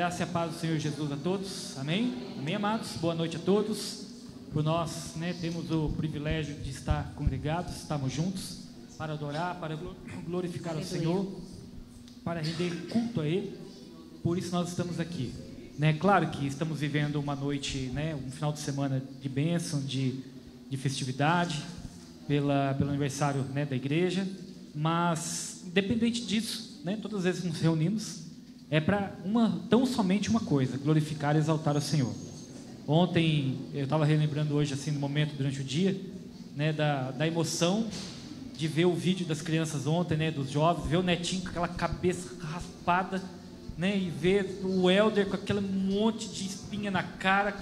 graça e a paz do Senhor Jesus a todos, amém? Amém, amados? Boa noite a todos. Por nós, temos o privilégio de estar congregados, estamos juntos para adorar, para glorificar o Senhor, para render culto a Ele. Por isso nós estamos aqui, Claro que estamos vivendo uma noite, um final de semana de bênção, de festividade, pelo aniversário, da igreja, mas independente disso, todas as vezes que nos reunimos, é para tão somente uma coisa: glorificar e exaltar o Senhor. Ontem, eu estava relembrando hoje, assim, no momento, durante o dia, da emoção de ver o vídeo das crianças ontem, dos jovens, ver o netinho com aquela cabeça raspada, e ver o Helder com aquele monte de espinha na cara,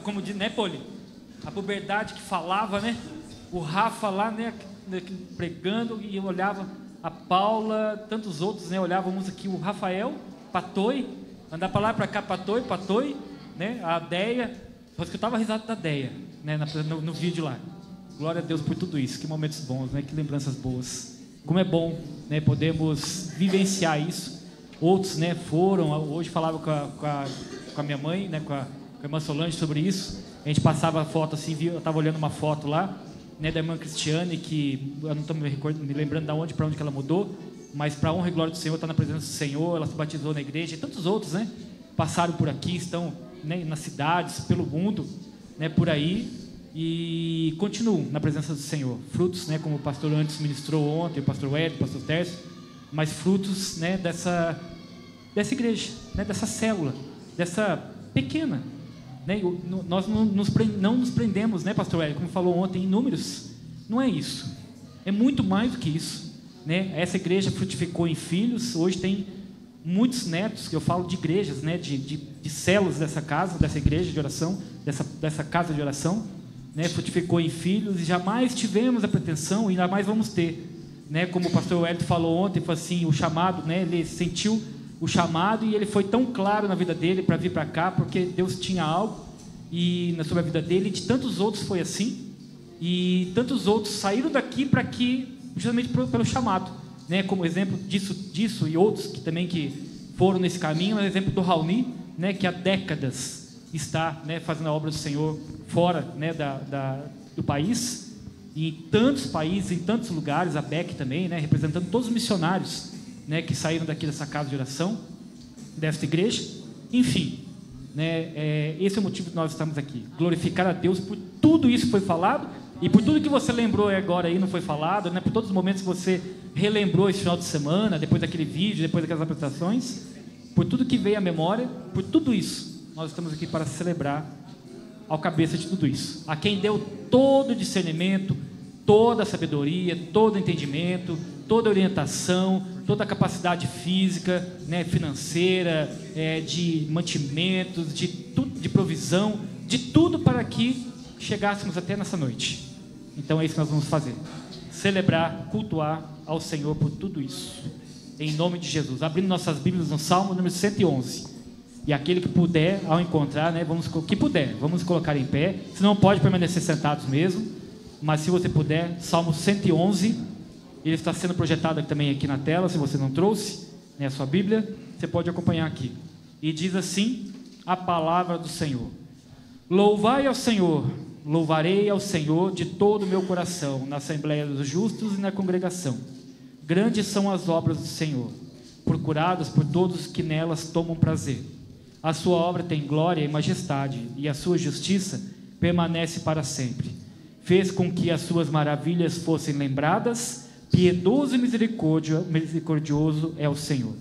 como diz, Poli? A puberdade que falava, o Rafa lá, pregando, e eu olhava a Paula, tantos outros, olhávamos aqui, o Rafael, Patoi, andar para lá e para cá, Patoi, a Deia, só escutava a risada da Deia, no vídeo lá. Glória a Deus por tudo isso, que momentos bons, que lembranças boas. Como é bom, podemos vivenciar isso. Outros, foram, hoje falava com a minha mãe, com a irmã Solange sobre isso. A gente passava a foto assim, eu estava olhando uma foto lá, da irmã Cristiane, que eu não estou me lembrando para onde que ela mudou, mas para a honra e glória do Senhor, está na presença do Senhor, ela se batizou na igreja, e tantos outros, passaram por aqui, estão, nas cidades, pelo mundo, por aí, e continuam na presença do Senhor. Frutos, como o pastor antes ministrou ontem, o pastor Ed, o pastor Tércio, mas frutos, dessa igreja, dessa célula, dessa pequena, nós não nos prendemos, pastor Ed, como falou ontem, em números. Não é isso, é muito mais do que isso, Essa igreja frutificou em filhos, hoje tem muitos netos, que eu falo de igrejas, de células dessa casa, dessa igreja de oração, dessa casa de oração, frutificou em filhos, e jamais tivemos a pretensão, e ainda mais vamos ter, como o pastor Wellington falou ontem, foi assim, o chamado, ele sentiu o chamado, e ele foi tão claro na vida dele para vir para cá, porque Deus tinha algo sobre a vida dele, e de tantos outros foi assim, e tantos outros saíram daqui para aqui, justamente pelo chamado, como exemplo disso e outros que foram nesse caminho. É o exemplo do Raoni, que há décadas está, fazendo a obra do Senhor fora, do país, e em tantos países, em tantos lugares. A Beck também, representando todos os missionários, que saíram daqui dessa casa de oração, desta igreja. Enfim, esse é o motivo que nós estamos aqui: glorificar a Deus por tudo isso que foi falado, e por tudo que você lembrou agora aí, não foi falado, por todos os momentos que você relembrou esse final de semana, depois daquele vídeo, depois daquelas apresentações, por tudo que veio à memória, por tudo isso, nós estamos aqui para celebrar ao cabeça de tudo isso, a quem deu todo o discernimento, toda a sabedoria, todo o entendimento, toda a orientação, toda a capacidade física, financeira, de mantimentos, de provisão, de tudo para que chegássemos até nessa noite. Então é isso que nós vamos fazer: celebrar, cultuar ao Senhor por tudo isso, em nome de Jesus. Abrindo nossas Bíblias no Salmo número 111, e aquele que puder, ao encontrar, vamos colocar em pé. Se não, pode permanecer sentados mesmo, mas se você puder, Salmo 111, ele está sendo projetado também aqui na tela. Se você não trouxe a sua Bíblia, você pode acompanhar aqui, e diz assim a palavra do Senhor: louvai ao Senhor, louvarei ao Senhor de todo o meu coração, na assembleia dos justos e na congregação. Grandes são as obras do Senhor, procuradas por todos que nelas tomam prazer. A sua obra tem glória e majestade, e a sua justiça permanece para sempre. Fez com que as suas maravilhas fossem lembradas. Piedoso e misericordioso é o Senhor.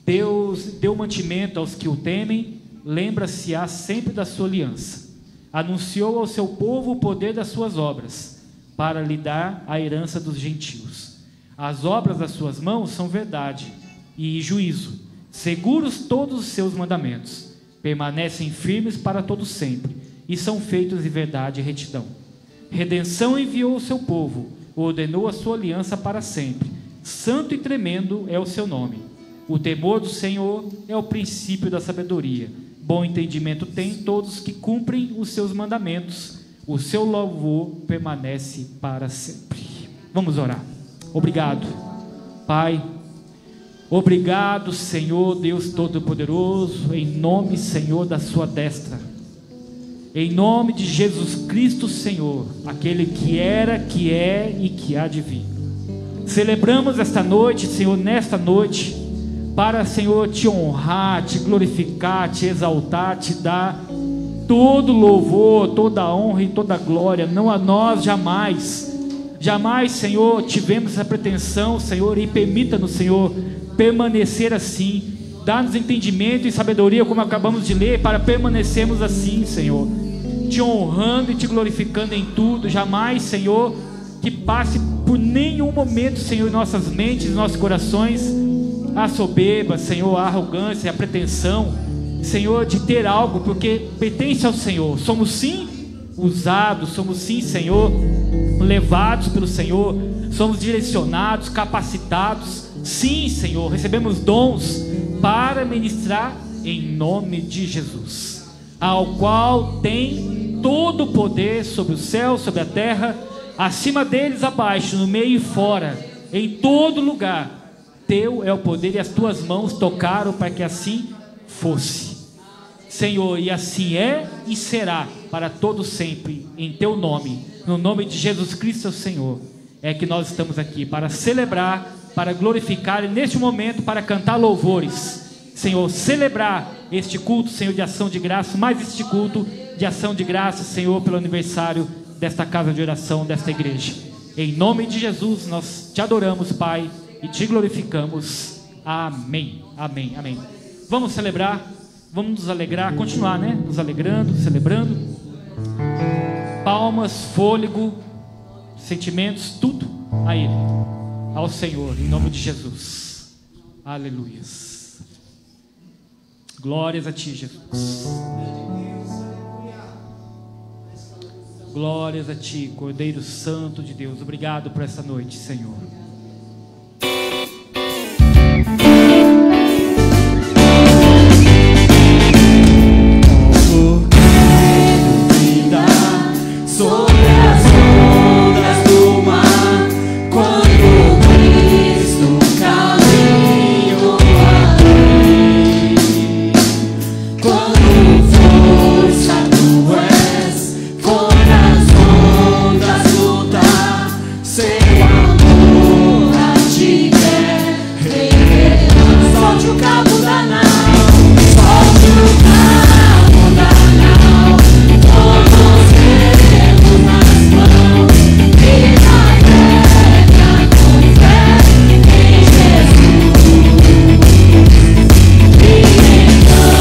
Deus deu mantimento aos que o temem, lembra-se-á sempre da sua aliança. Anunciou ao seu povo o poder das suas obras, para lhe dar a herança dos gentios. As obras das suas mãos são verdade e juízo, seguros todos os seus mandamentos, permanecem firmes para todo sempre, e são feitos de verdade e retidão. Redenção enviou o seu povo, ordenou a sua aliança para sempre. Santo e tremendo é o seu nome. O temor do Senhor é o princípio da sabedoria. Bom entendimento têm todos que cumprem os seus mandamentos. O seu louvor permanece para sempre. Vamos orar. Obrigado, Pai. Obrigado, Senhor Deus Todo-Poderoso, em nome, Senhor, da sua destra. Em nome de Jesus Cristo, Senhor, aquele que era, que é e que há de vir. Celebramos esta noite, Senhor, nesta noite, para, Senhor, te honrar, te glorificar, te exaltar, te dar todo louvor, toda honra e toda glória. Não a nós, jamais, Senhor, tivemos essa pretensão, Senhor, e permita-nos, Senhor, permanecer assim. Dá-nos entendimento e sabedoria, como acabamos de ler, para permanecermos assim, Senhor, te honrando e te glorificando em tudo. Jamais, Senhor, que passe por nenhum momento, Senhor, em nossas mentes, em nossos corações, a soberba, Senhor, a arrogância, a pretensão, Senhor, de ter algo, porque pertence ao Senhor. Somos sim usados, somos sim, Senhor, levados pelo Senhor, somos direcionados, capacitados, sim, Senhor, recebemos dons para ministrar em nome de Jesus, ao qual tem todo o poder sobre o céu, sobre a terra, acima deles, abaixo, no meio e fora, em todo lugar. Teu é o poder e as tuas mãos tocaram para que assim fosse, Senhor, e assim é e será para todo sempre, em teu nome, no nome de Jesus Cristo, Senhor, é que nós estamos aqui para celebrar, para glorificar e neste momento para cantar louvores, Senhor, celebrar este culto, Senhor, de ação de graça, mais este culto de ação de graça, Senhor, pelo aniversário desta casa de oração, desta igreja. Em nome de Jesus nós te adoramos, Pai, e te glorificamos. Amém, amém, amém. Vamos celebrar, vamos nos alegrar, continuar, né? Nos alegrando, celebrando. Palmas, fôlego, sentimentos, tudo a Ele, ao Senhor, em nome de Jesus. Aleluias. Glórias a Ti, Jesus. Glórias a Ti, Cordeiro Santo de Deus. Obrigado por essa noite, Senhor. Sobre as ondas do mar, quando Cristo caminho além, quando força tu és, contra as ondas lutar, seu amor a ti quer revelar. Solte o cabo da nau, solte o cabo da nau, todos nas mãos e na terra com fé em Jesus, e então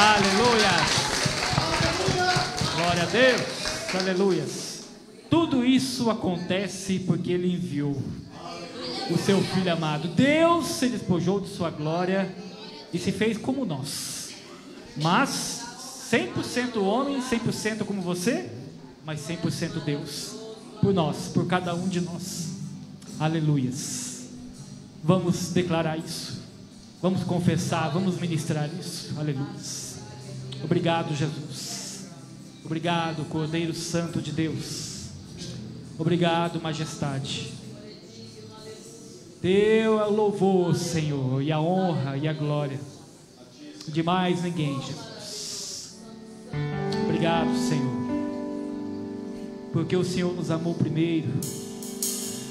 Aleluia. Glória a Deus. Aleluia. Tudo isso acontece porque Ele enviou o seu Filho amado. Deus se despojou de sua glória e se fez como nós. Mas 100% homem, 100% como você, mas 100% Deus. Por nós, por cada um de nós. Aleluias. Vamos declarar isso. Vamos confessar, vamos ministrar isso. Aleluias. Obrigado, Jesus. Obrigado, Cordeiro Santo de Deus. Obrigado, Majestade. Teu é o louvor, Senhor, e a honra e a glória de mais ninguém, Jesus. Obrigado, Senhor, porque o Senhor nos amou primeiro.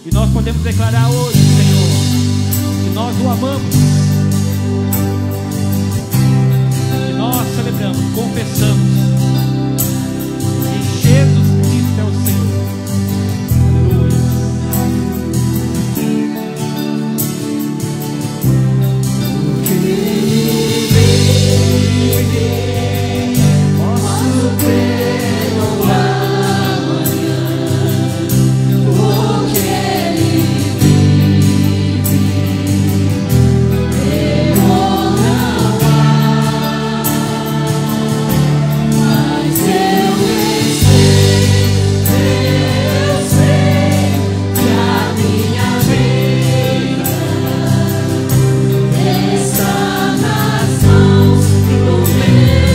E nós podemos declarar hoje, Senhor, que nós o amamos, que nós celebramos, confessamos que Jesus Cristo é o Senhor. Está nas mãos do meu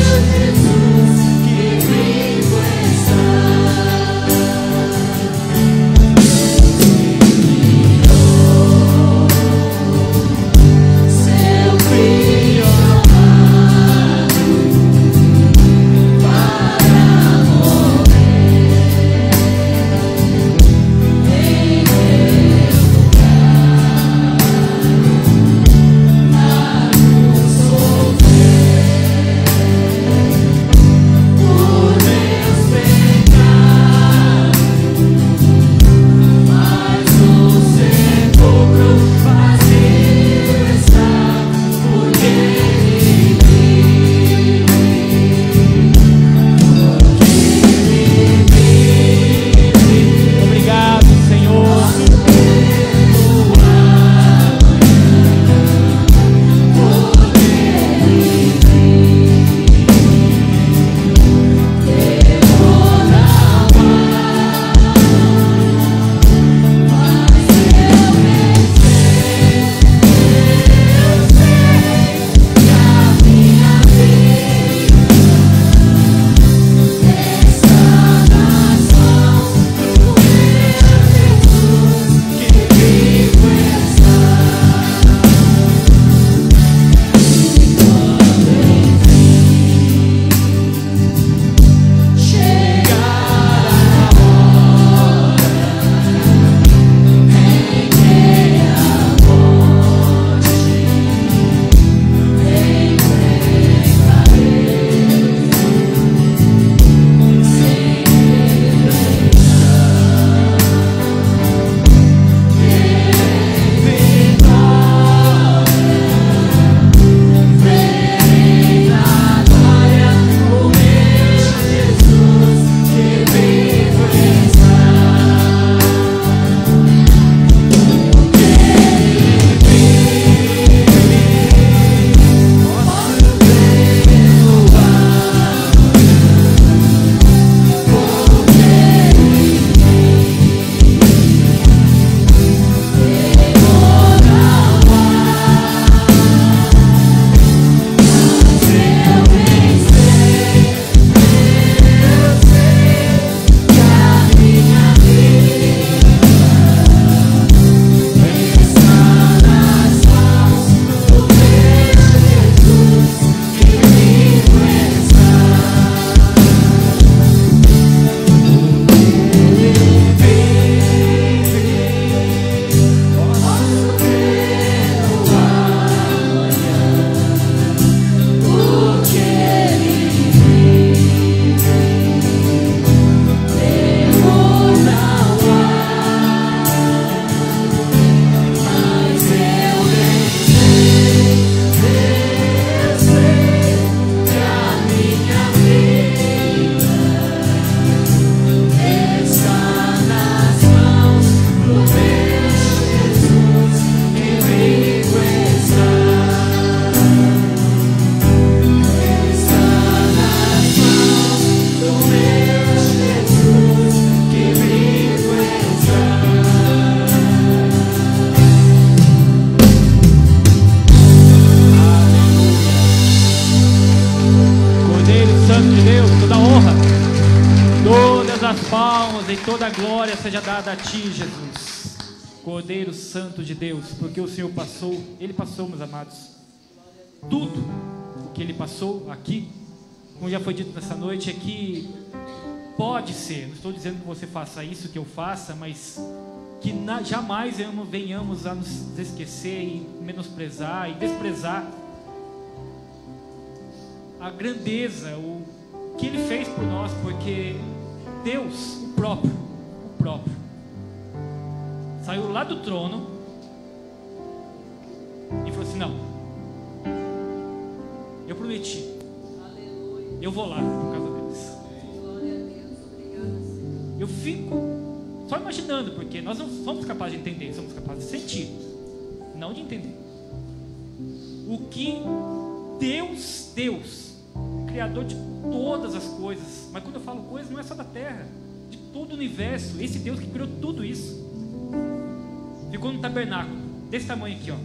Santo de Deus, toda honra, todas as palmas e toda a glória seja dada a Ti, Jesus, Cordeiro Santo de Deus, porque o Senhor passou, Ele passou, meus amados, tudo o que Ele passou aqui, como já foi dito nessa noite, é que pode ser, não estou dizendo que você faça isso, que eu faça, mas que jamais venhamos a nos esquecer e menosprezar e desprezar a grandeza, o que Ele fez por nós, porque Deus, o próprio, saiu lá do trono e falou assim: não, eu prometi, eu vou lá por causa deles. Eu fico só imaginando, porque nós não somos capazes de entender, somos capazes de sentir, não de entender o que Deus, Criador de todas as coisas, mas quando eu falo coisas, não é só da terra, de todo o universo, esse Deus que criou tudo isso, ficou no tabernáculo, desse tamanho aqui, ó.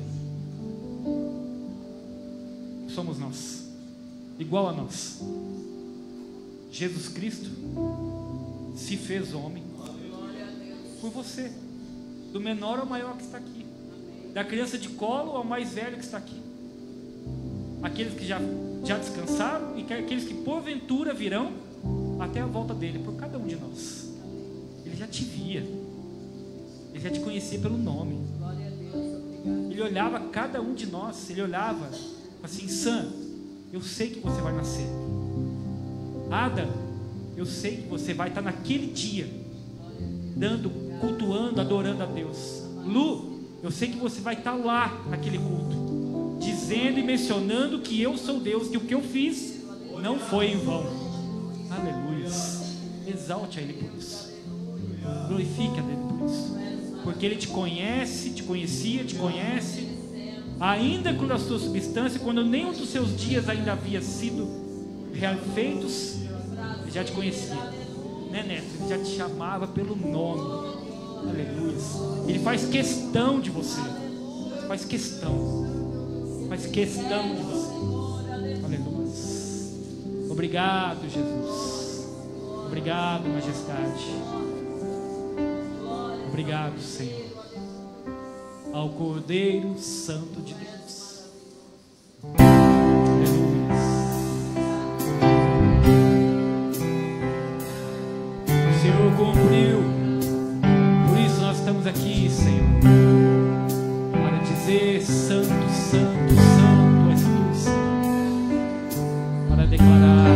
Somos nós, igual a nós. Jesus Cristo se fez homem por você, do menor ao maior que está aqui, da criança de colo ao mais velho que está aqui, aqueles que já descansaram e aqueles que porventura virão até a volta dele, por cada um de nós. Ele já te via, ele já te conhecia pelo nome, ele olhava cada um de nós, ele olhava assim: Sam, eu sei que você vai nascer. Ada, eu sei que você vai estar naquele dia cultuando, adorando a Deus. Lu, eu sei que você vai estar lá naquele culto, dizendo e mencionando que eu sou Deus, que o que eu fiz não foi em vão. Aleluia. Exalte a Ele por isso, glorifique a Ele por isso, porque Ele te conhece, te conhecia, te conhece, ainda quando a sua substância, quando nenhum dos seus dias ainda havia sido feitos, Ele já te conhecia, né, Neto? Ele já te chamava pelo nome. Aleluia. Ele faz questão de você, faz questão de você. Aleluia. Obrigado, Jesus. Obrigado, majestade. Obrigado, Senhor. Ao Cordeiro Santo de Deus. Aleluia. O Senhor cumpriu. Por isso nós estamos aqui, Senhor, para dizer: Santo, Santo, Santo és tu, Senhor, para declarar.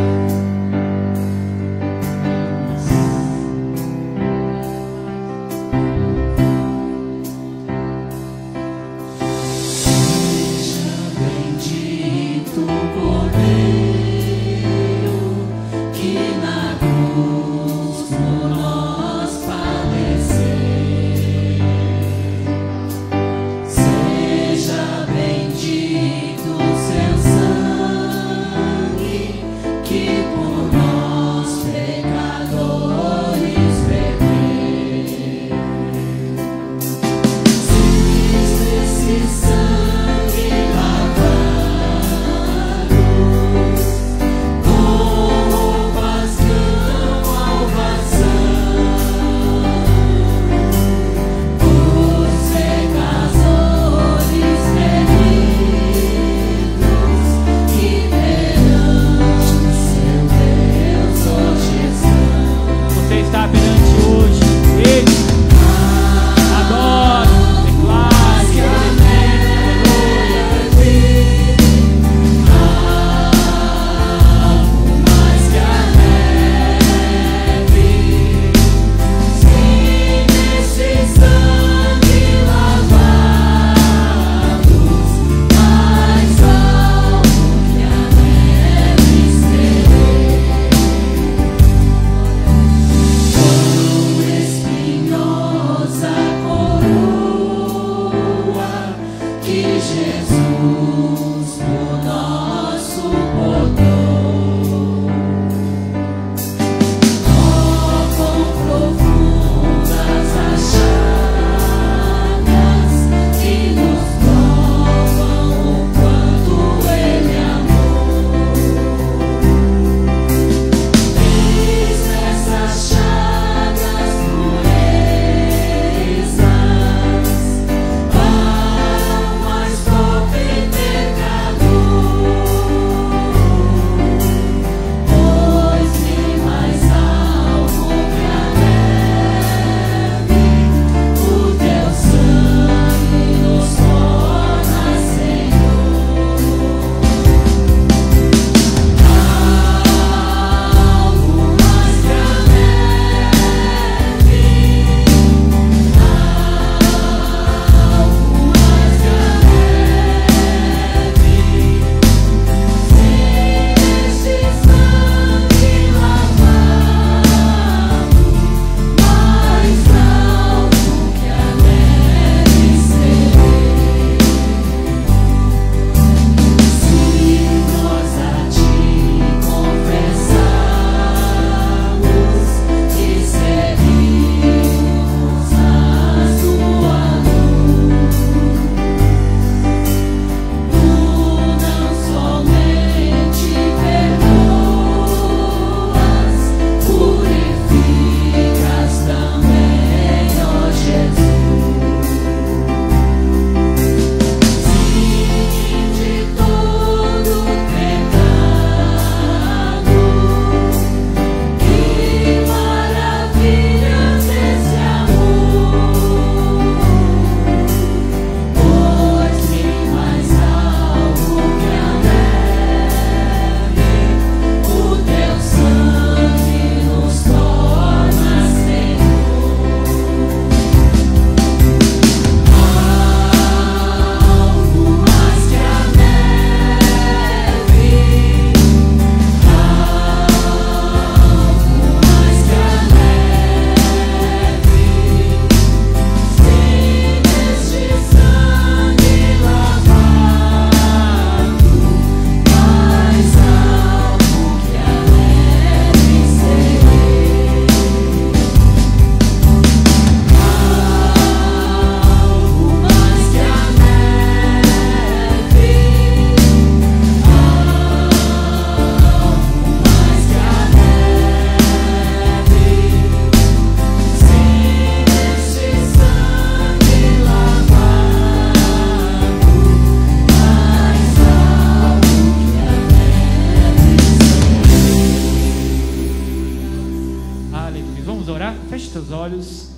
teus olhos.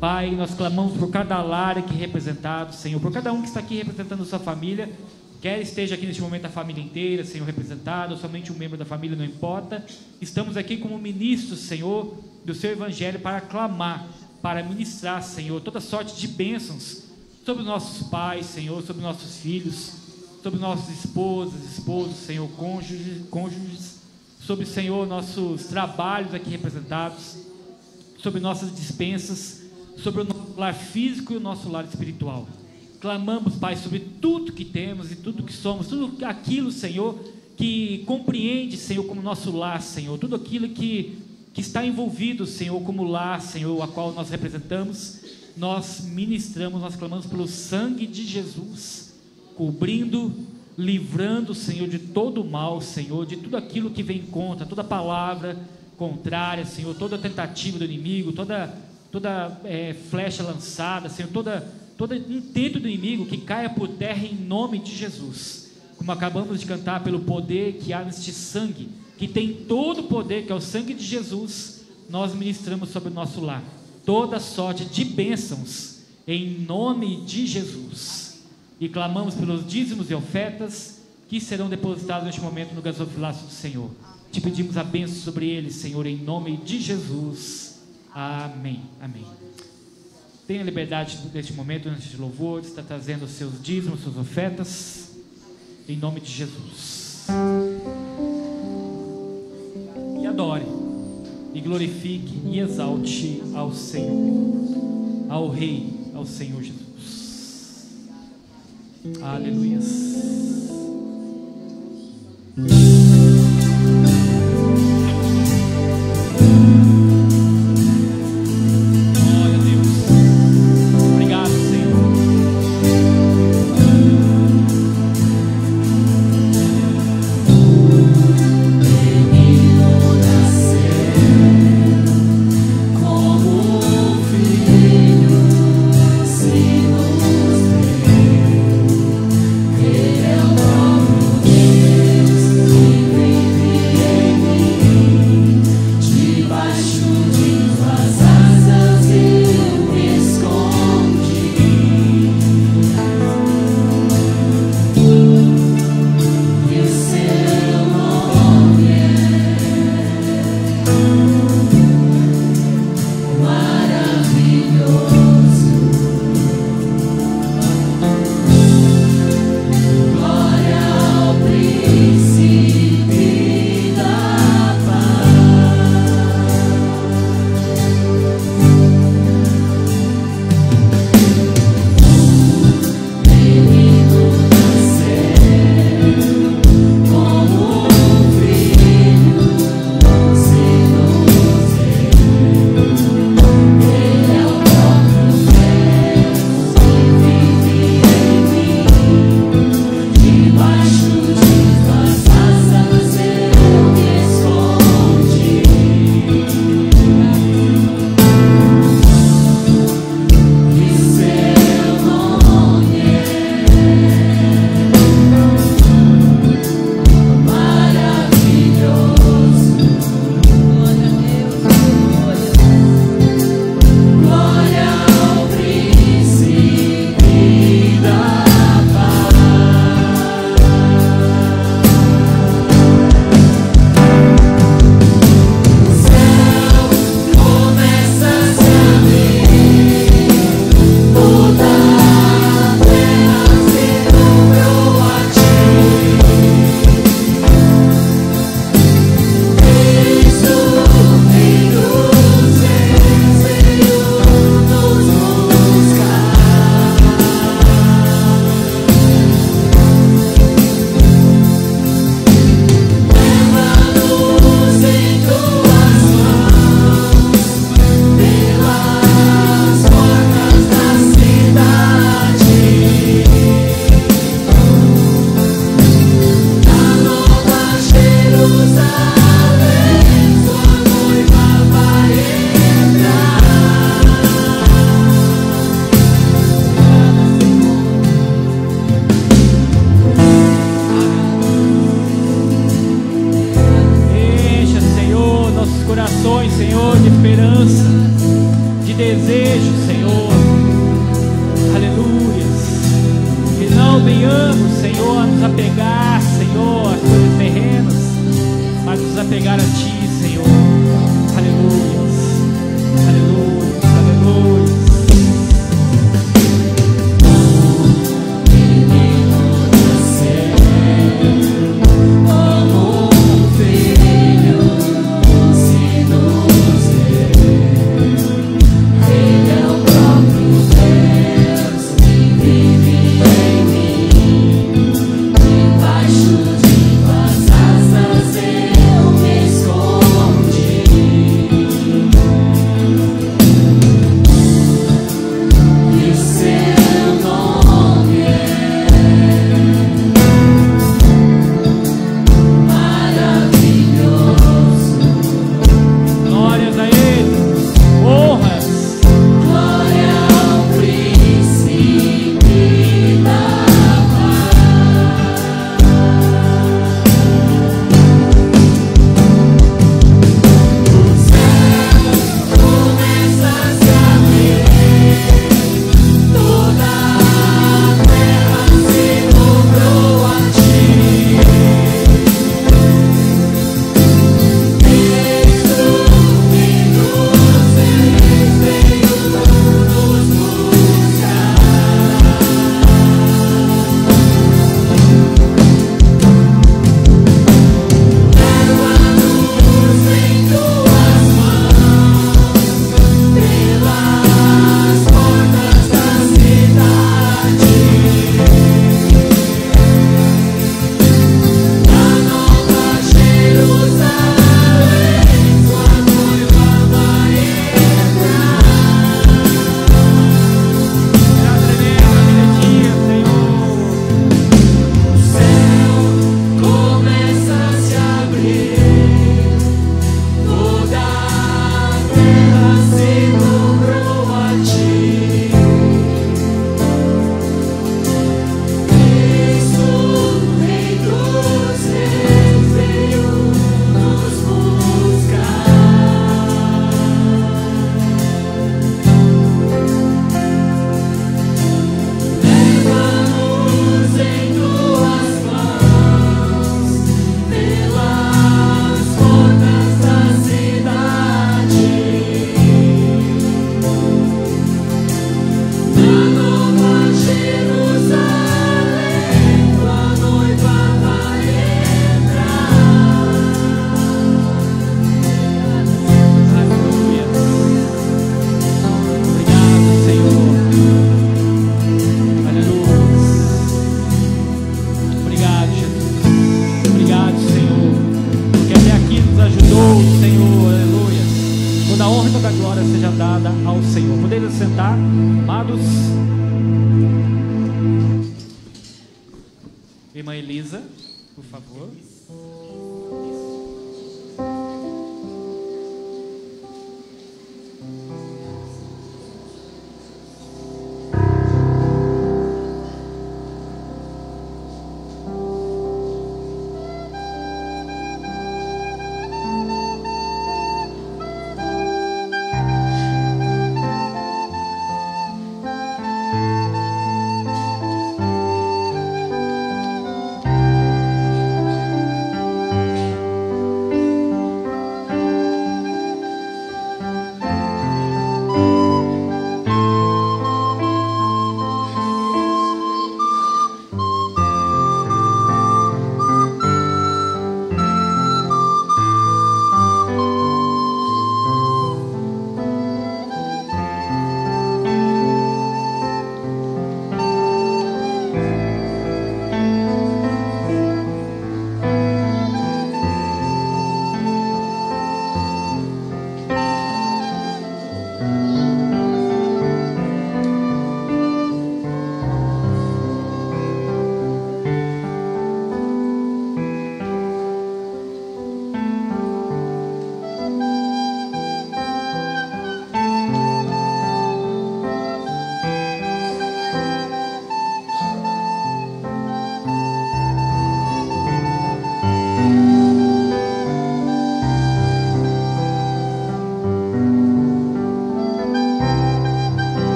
Pai, nós clamamos por cada lar aqui representado, Senhor, por cada um que está aqui representando a sua família, quer esteja aqui neste momento a família inteira, Senhor, representada, ou somente um membro da família, não importa. Estamos aqui como ministros, Senhor, do seu evangelho para clamar, para ministrar, Senhor, toda sorte de bênçãos sobre os nossos pais, Senhor, sobre nossos filhos, sobre nossas esposas, esposos, Senhor, cônjuges, sobre, Senhor, nossos trabalhos aqui representados, sobre nossas dispensas, sobre o nosso lar físico e o nosso lar espiritual. Clamamos, Pai, sobre tudo que temos e tudo que somos, tudo aquilo, Senhor, que compreende, Senhor, como nosso lar, Senhor, tudo aquilo que está envolvido, Senhor, como lar, Senhor, a qual nós representamos, nós ministramos, nós clamamos pelo sangue de Jesus, cobrindo, livrando, Senhor, de todo o mal, Senhor, de tudo aquilo que vem contra, toda palavra contrária, Senhor, toda tentativa do inimigo, toda flecha lançada, Senhor, todo intento do inimigo que caia por terra em nome de Jesus, como acabamos de cantar, pelo poder que há neste sangue, que tem todo o poder, que é o sangue de Jesus. Nós ministramos sobre o nosso lar toda sorte de bênçãos em nome de Jesus, e clamamos pelos dízimos e ofertas que serão depositados neste momento no gasofilácio do Senhor. Te pedimos a bênção sobre eles, Senhor, em nome de Jesus. Amém, amém. Tenha liberdade neste momento, neste louvor, de estar trazendo os seus dízimos, suas ofertas, em nome de Jesus. E adore, e glorifique e exalte ao Senhor, ao Rei, ao Senhor Jesus. Aleluias. Senhor, de esperança. desejo, Senhor, aleluias, que não venhamos, Senhor, a nos apegar, Senhor, às coisas terrenas, mas nos apegar a Ti, Senhor, aleluias, aleluias, aleluias.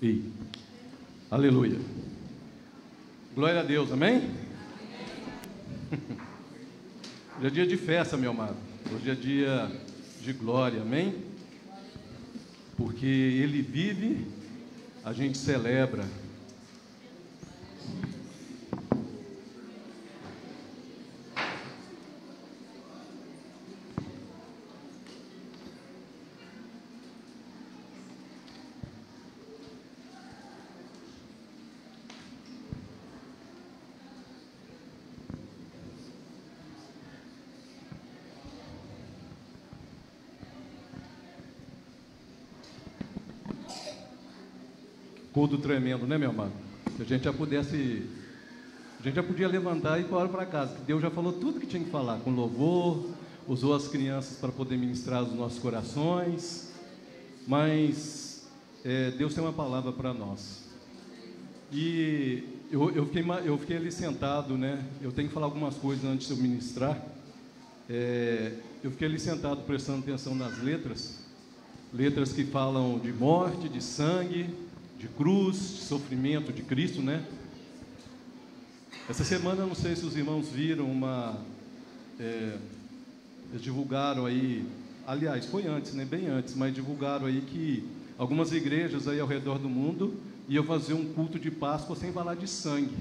E aleluia. Glória a Deus, amém? Hoje é dia de festa, meu amado. Hoje é dia de glória, amém? Porque Ele vive, a gente celebra. Culto tremendo, né, meu amado? Se a gente já pudesse, a gente já podia levantar e ir embora para casa. Deus já falou tudo que tinha que falar, com louvor, usou as crianças para poder ministrar os nossos corações, mas Deus tem uma palavra para nós. E eu fiquei ali sentado, né? Eu tenho que falar algumas coisas antes de eu ministrar. Eu fiquei ali sentado prestando atenção nas letras que falam de morte, de sangue, de cruz, de sofrimento de Cristo, né? Essa semana, não sei se os irmãos viram eles divulgaram aí, aliás, foi antes, né? Bem antes, mas divulgaram aí que algumas igrejas aí ao redor do mundo iam fazer um culto de Páscoa sem falar de sangue.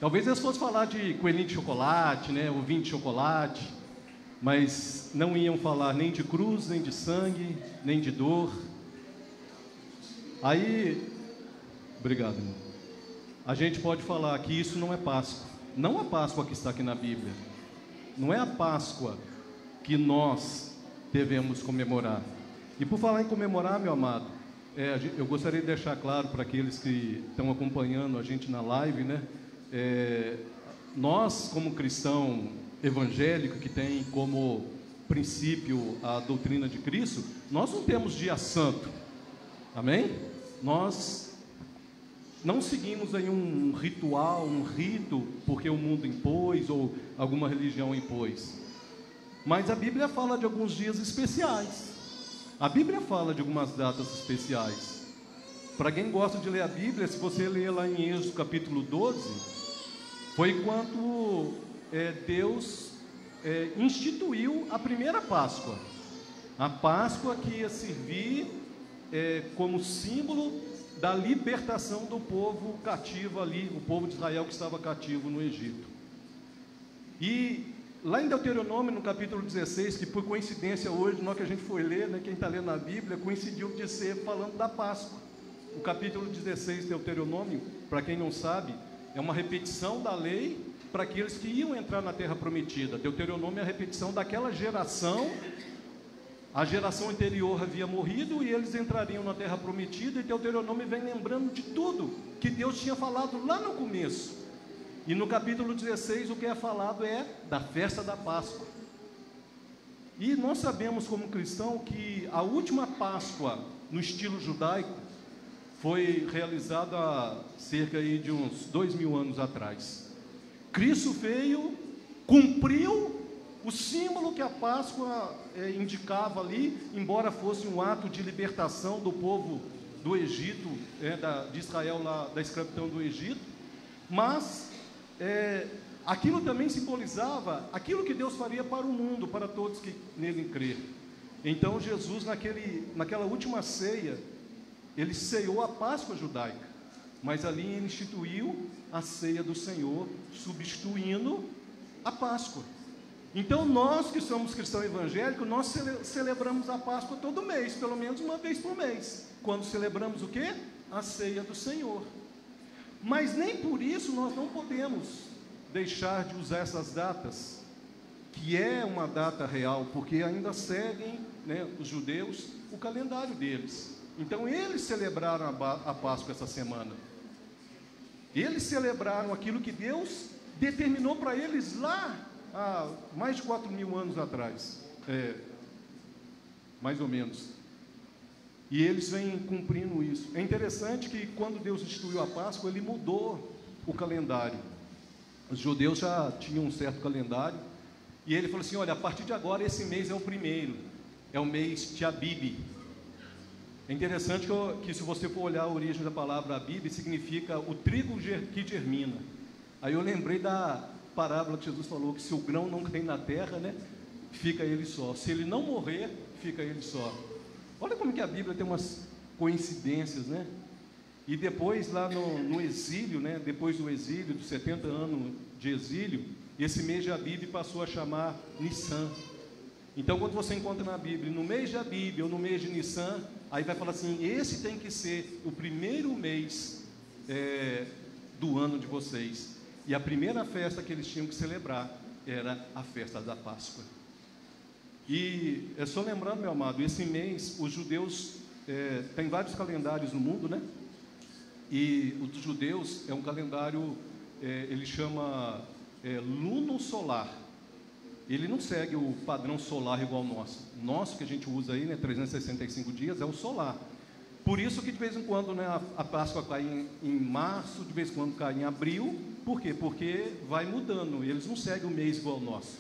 Talvez eles fossem falar de coelhinho de chocolate, né? O vinho de chocolate, mas não iam falar nem de cruz, nem de sangue, nem de dor. Aí, obrigado, irmão. A gente pode falar que isso não é Páscoa. Não a Páscoa que está aqui na Bíblia. Não é a Páscoa que nós devemos comemorar. E por falar em comemorar, meu amado, eu gostaria de deixar claro para aqueles que estão acompanhando a gente na live, né? Nós, como cristão evangélico que tem como princípio a doutrina de Cristo, nós não temos dia santo. Amém? Nós não seguimos aí um ritual, um rito, porque o mundo impôs ou alguma religião impôs. Mas a Bíblia fala de alguns dias especiais. A Bíblia fala de algumas datas especiais. Para quem gosta de ler a Bíblia, se você ler lá em Êxodo capítulo 12, foi quando Deus instituiu a primeira Páscoa. A Páscoa que ia servir como símbolo da libertação do povo cativo ali, o povo de Israel que estava cativo no Egito. E lá em Deuteronômio, no capítulo 16, que por coincidência hoje, na hora que a gente foi ler, né, quem está lendo a Bíblia, coincidiu de ser falando da Páscoa. O capítulo 16 de Deuteronômio, para quem não sabe, é uma repetição da lei para aqueles que iam entrar na terra prometida. Deuteronômio é a repetição daquela geração. A geração anterior havia morrido e eles entrariam na terra prometida, e Deuteronômio vem lembrando de tudo que Deus tinha falado lá no começo. E no capítulo 16 o que é falado é da festa da Páscoa. E nós sabemos como cristão que a última Páscoa no estilo judaico foi realizada há cerca aí de uns 2000 anos atrás. Cristo veio, cumpriu o símbolo que a Páscoa indicava ali, embora fosse um ato de libertação do povo do Egito, de Israel, lá, da escravidão do Egito, mas aquilo também simbolizava aquilo que Deus faria para o mundo, para todos que nele crer. Então Jesus, naquela última ceia, ele ceiou a Páscoa judaica, mas ali ele instituiu a ceia do Senhor, substituindo a Páscoa. Então nós que somos cristãos evangélicos, nós celebramos a Páscoa todo mês, pelo menos uma vez por mês. Quando celebramos o quê? A ceia do Senhor. Mas nem por isso nós não podemos deixar de usar essas datas, que é uma data real, porque ainda seguem, né, os judeus, o calendário deles. Então eles celebraram a Páscoa essa semana. Eles celebraram aquilo que Deus determinou para eles lá há mais de 4.000 anos atrás, mais ou menos. E eles vêm cumprindo isso. É interessante que quando Deus instituiu a Páscoa, Ele mudou o calendário. Os judeus já tinham um certo calendário, e Ele falou assim: olha, a partir de agora esse mês é o primeiro, é o mês de Abib. É interessante que se você for olhar a origem da palavra Abib, significa o trigo que germina. Aí eu lembrei da parábola que Jesus falou, que se o grão não cai na terra, né, fica ele só. Se ele não morrer, fica ele só. Olha como que a Bíblia tem umas coincidências, né? E depois lá no exílio, né, depois do exílio, dos 70 anos de exílio, esse mês de Abib passou a chamar Nissan. Então, quando você encontra na Bíblia, no mês de Abib ou no mês de Nissan, aí vai falar assim, esse tem que ser o primeiro mês do ano de vocês. E a primeira festa que eles tinham que celebrar era a festa da Páscoa. E é só lembrando, meu amado, esse mês os judeus têm vários calendários no mundo, né? E o dos judeus é um calendário, ele chama luno-solar. Ele não segue o padrão solar igual ao nosso. O nosso que a gente usa aí, né, 365 dias, é o solar. Por isso que de vez em quando, né, a Páscoa cai em março, de vez em quando cai em abril. Por quê? Porque vai mudando. Eles não seguem o mês igual ao nosso.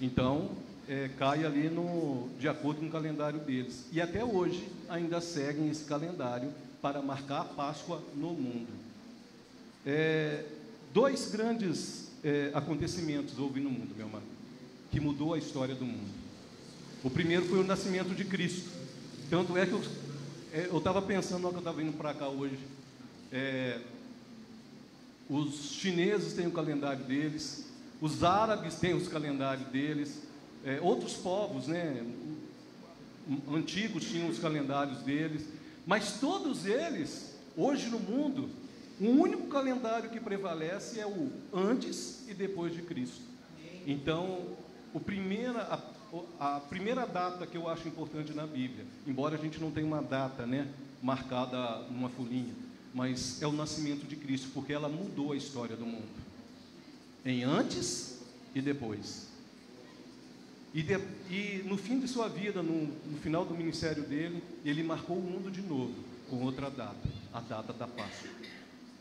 Então, cai ali de acordo com o calendário deles. E até hoje ainda seguem esse calendário para marcar a Páscoa no mundo. Dois grandes acontecimentos houve no mundo, meu amado, que mudou a história do mundo. O primeiro foi o nascimento de Cristo. Tanto é que eu estava pensando, na hora que eu estava indo para cá hoje, os chineses têm o calendário deles, os árabes têm os calendários deles, outros povos, né, antigos tinham os calendários deles, mas todos eles, hoje no mundo, o único calendário que prevalece é o antes e depois de Cristo. Então, a primeira data que eu acho importante na Bíblia, embora a gente não tenha uma data, né, marcada numa folhinha, mas é o nascimento de Cristo, porque ela mudou a história do mundo, em antes e depois. E no fim de sua vida, no final do ministério dele, ele marcou o mundo de novo, com outra data, a data da Páscoa.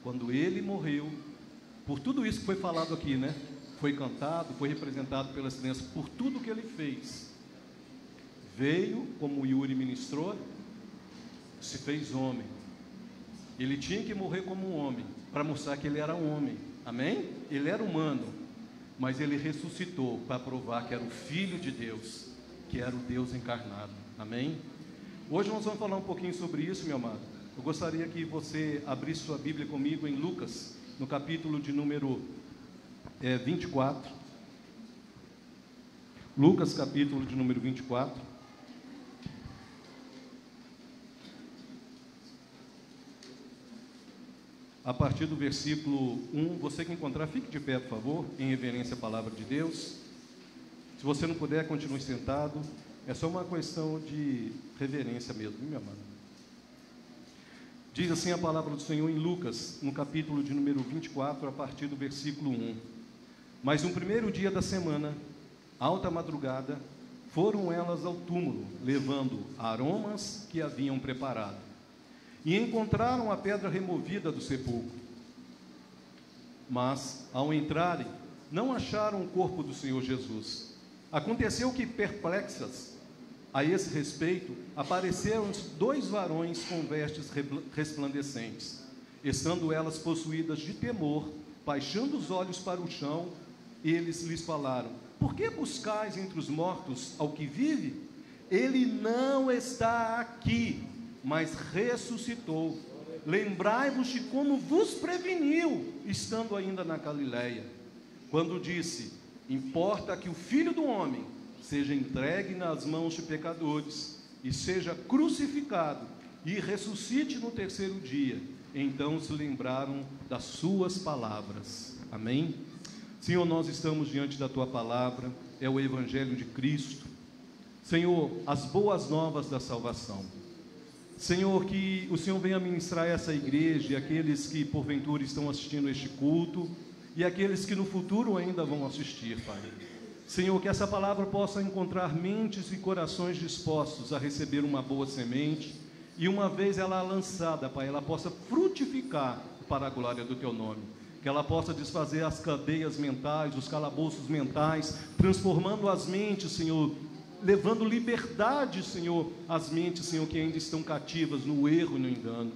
Quando ele morreu, por tudo isso que foi falado aqui, né? Foi cantado, foi representado pelas crianças, por tudo que ele fez. Veio, como o Yuri ministrou, se fez homem. Ele tinha que morrer como um homem, para mostrar que ele era um homem. Amém? Ele era humano, mas ele ressuscitou para provar que era o Filho de Deus, que era o Deus encarnado. Amém? Hoje nós vamos falar um pouquinho sobre isso, meu amado. Eu gostaria que você abrisse sua Bíblia comigo em Lucas, no capítulo de número 24. Lucas, capítulo de número 24. A partir do versículo 1, você que encontrar, fique de pé, por favor, em reverência à palavra de Deus. Se você não puder, continue sentado. É só uma questão de reverência mesmo, meu amado. Diz assim a palavra do Senhor em Lucas, no capítulo de número 24, a partir do versículo 1. Mas no primeiro dia da semana, alta madrugada, foram elas ao túmulo, levando aromas que haviam preparado. E encontraram a pedra removida do sepulcro. Mas, ao entrarem, não acharam o corpo do Senhor Jesus. Aconteceu que, perplexas a esse respeito, apareceram 2 varões com vestes resplandecentes. Estando elas possuídas de temor, baixando os olhos para o chão, eles lhes falaram: por que buscais entre os mortos ao que vive? Ele não está aqui, mas ressuscitou. Lembrai-vos de como vos preveniu, estando ainda na Galileia, quando disse: importa que o Filho do Homem seja entregue nas mãos de pecadores, e seja crucificado, e ressuscite no terceiro dia. Então se lembraram das suas palavras. Amém? Senhor, nós estamos diante da Tua palavra, é o Evangelho de Cristo. Senhor, as boas novas da salvação. Senhor, que o Senhor venha ministrar essa igreja, e aqueles que porventura estão assistindo este culto, e aqueles que no futuro ainda vão assistir, Pai. Senhor, que essa palavra possa encontrar mentes e corações dispostos a receber uma boa semente, e uma vez ela lançada, Pai, ela possa frutificar para a glória do Teu nome. Que ela possa desfazer as cadeias mentais, os calabouços mentais, transformando as mentes, Senhor, levando liberdade, Senhor, às mentes, Senhor, que ainda estão cativas no erro e no engano.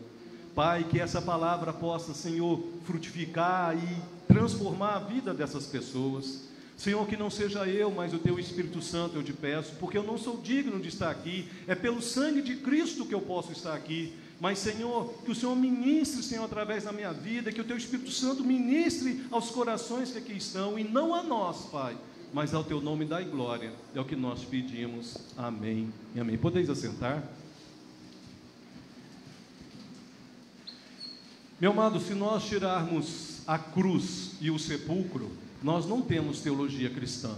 Pai, que essa palavra possa, Senhor, frutificar e transformar a vida dessas pessoas. Senhor, que não seja eu, mas o Teu Espírito Santo, eu te peço, porque eu não sou digno de estar aqui, é pelo sangue de Cristo que eu posso estar aqui. Mas, Senhor, que o Senhor ministre, Senhor, através da minha vida, que o Teu Espírito Santo ministre aos corações que aqui estão, e não a nós, Pai, mas ao Teu nome dai glória. É o que nós pedimos. Amém e amém. Podeis assentar? Meu amado, se nós tirarmos a cruz e o sepulcro, nós não temos teologia cristã.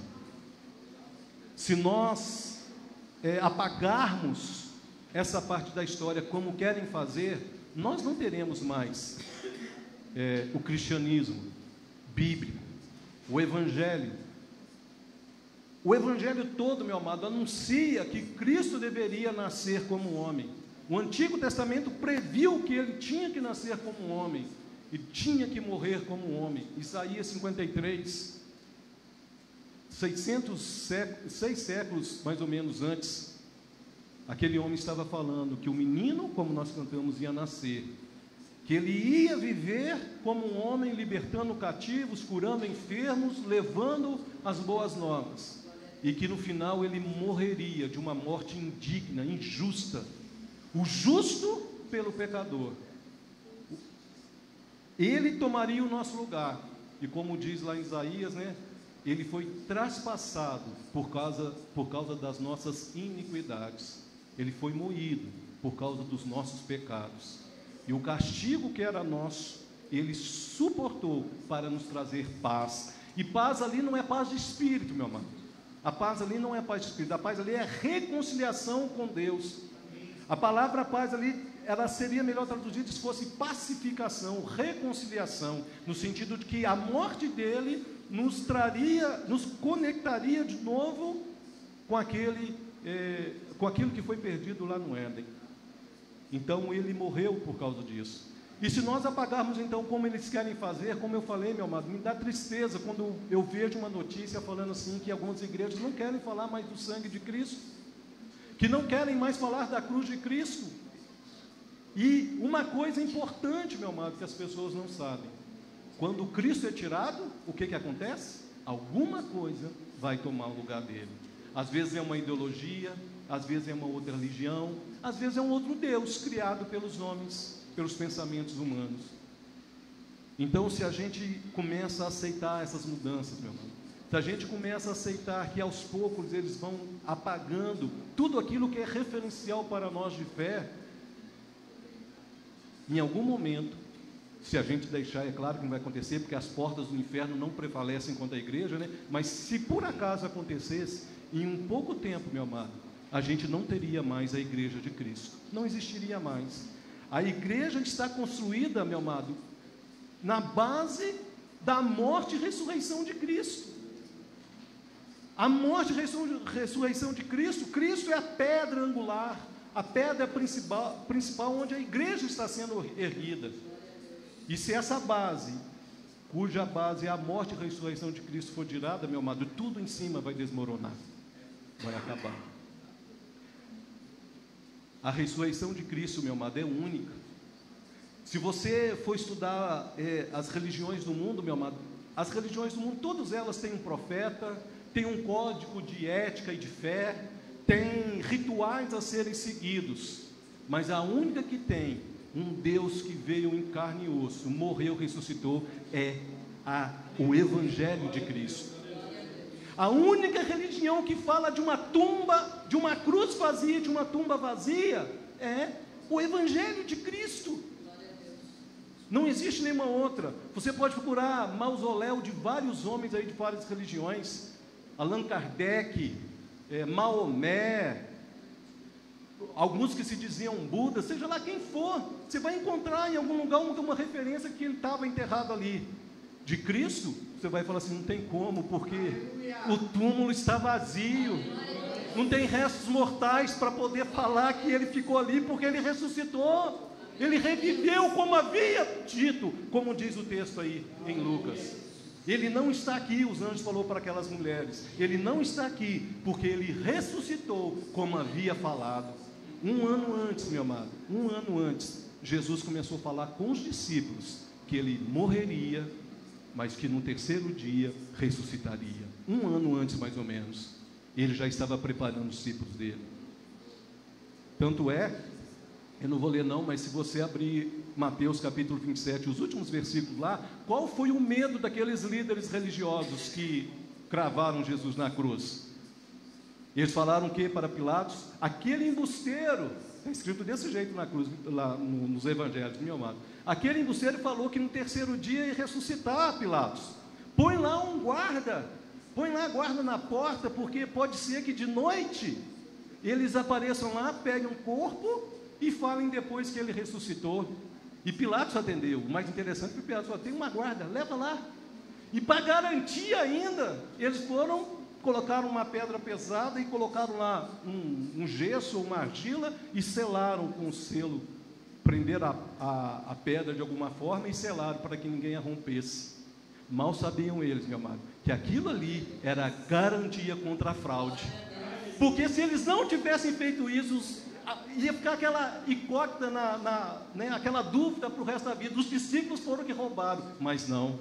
Se nós apagarmos essa parte da história como querem fazer, nós não teremos mais o cristianismo bíblico, o evangelho. O evangelho todo, meu amado, anuncia que Cristo deveria nascer como homem. O Antigo Testamento previu que ele tinha que nascer como homem e tinha que morrer como homem. Isaías 53, 6 séculos mais ou menos antes, aquele homem estava falando que o menino, como nós cantamos, ia nascer, que ele ia viver como um homem, libertando cativos, curando enfermos, levando as boas novas, e que no final ele morreria de uma morte indigna, injusta, o justo pelo pecador. Ele tomaria o nosso lugar, e como diz lá em Isaías, né, ele foi traspassado por causa das nossas iniquidades, ele foi moído por causa dos nossos pecados, e o castigo que era nosso, ele suportou para nos trazer paz. E paz ali não é paz de espírito, meu amado. A paz ali não é paz de espírito, a paz ali é reconciliação com Deus. A palavra paz ali, ela seria melhor traduzida se fosse pacificação, reconciliação, no sentido de que a morte dele nos conectaria de novo com aquilo que foi perdido lá no Éden. Então ele morreu por causa disso. E se nós apagarmos então como eles querem fazer, como eu falei, meu amado, me dá tristeza quando eu vejo uma notícia falando assim que algumas igrejas não querem falar mais do sangue de Cristo, que não querem mais falar da cruz de Cristo. E uma coisa importante, meu amado, que as pessoas não sabem: quando Cristo é tirado, o que acontece? Alguma coisa vai tomar o lugar dele. Às vezes é uma ideologia, às vezes é uma outra religião, às vezes é um outro Deus criado pelos homens, pelos pensamentos humanos. Então, se a gente começa a aceitar essas mudanças, meu irmão, se a gente começa a aceitar que aos poucos eles vão apagando tudo aquilo que é referencial para nós de fé, em algum momento, se a gente deixar, é claro que não vai acontecer, porque as portas do inferno não prevalecem contra a igreja, né? Mas se por acaso acontecesse, em um pouco tempo, meu amado, a gente não teria mais a igreja de Cristo, não existiria mais. A igreja está construída, meu amado, na base da morte e ressurreição de Cristo. A morte e ressurreição de Cristo, Cristo é a pedra angular, a pedra principal onde a igreja está sendo erguida. E se essa base, cuja base é a morte e ressurreição de Cristo, for tirada, meu amado, tudo em cima vai desmoronar, vai acabar. A ressurreição de Cristo, meu amado, é única. Se você for estudar as religiões do mundo, meu amado, as religiões do mundo, todas elas têm um profeta, têm um código de ética e de fé, têm rituais a serem seguidos, mas a única que tem um Deus que veio em carne e osso, morreu, ressuscitou, é o Evangelho de Cristo. A única religião que fala de uma tumba, de uma cruz vazia, de uma tumba vazia, é o Evangelho de Cristo. Não existe nenhuma outra. Você pode procurar mausoléu de vários homens aí de várias religiões, Allan Kardec, Maomé, alguns que se diziam Buda, seja lá quem for, você vai encontrar em algum lugar uma referência que ele estava enterrado ali. De Cristo, você vai falar assim, não tem como, porque o túmulo está vazio, não tem restos mortais para poder falar que ele ficou ali, porque ele ressuscitou, ele reviveu como havia dito, como diz o texto aí em Lucas. Ele não está aqui, os anjos falaram para aquelas mulheres, ele não está aqui, porque ele ressuscitou, como havia falado. 1 ano antes, meu amado, 1 ano antes, Jesus começou a falar com os discípulos, que ele morreria, mas que no 3º dia ressuscitaria. 1 ano antes, mais ou menos, ele já estava preparando os discípulos dele. Tanto é, eu não vou ler não, mas se você abrir Mateus capítulo 27, os últimos versículos lá, qual foi o medo daqueles líderes religiosos que cravaram Jesus na cruz? Eles falaram o que para Pilatos? Aquele embusteiro, está escrito desse jeito na cruz, lá nos evangelhos, meu amado. Aquele embusteiro falou que no 3º dia ia ressuscitar, Pilatos. Põe lá um guarda, põe lá guarda na porta, porque pode ser que de noite eles apareçam lá, peguem um corpo e falem depois que ele ressuscitou. E Pilatos atendeu. O mais interessante é que Pilatos falou: tem uma guarda, leva lá. E para garantir ainda, eles foram, colocaram uma pedra pesada e colocaram lá um gesso ou uma argila e selaram com o selo. Prenderam a pedra de alguma forma e selaram para que ninguém a rompesse. Mal sabiam eles, meu amado, que aquilo ali era garantia contra a fraude. Porque se eles não tivessem feito isso, ia ficar aquela incógnita, né, aquela dúvida para o resto da vida. Os discípulos foram que roubaram, mas não,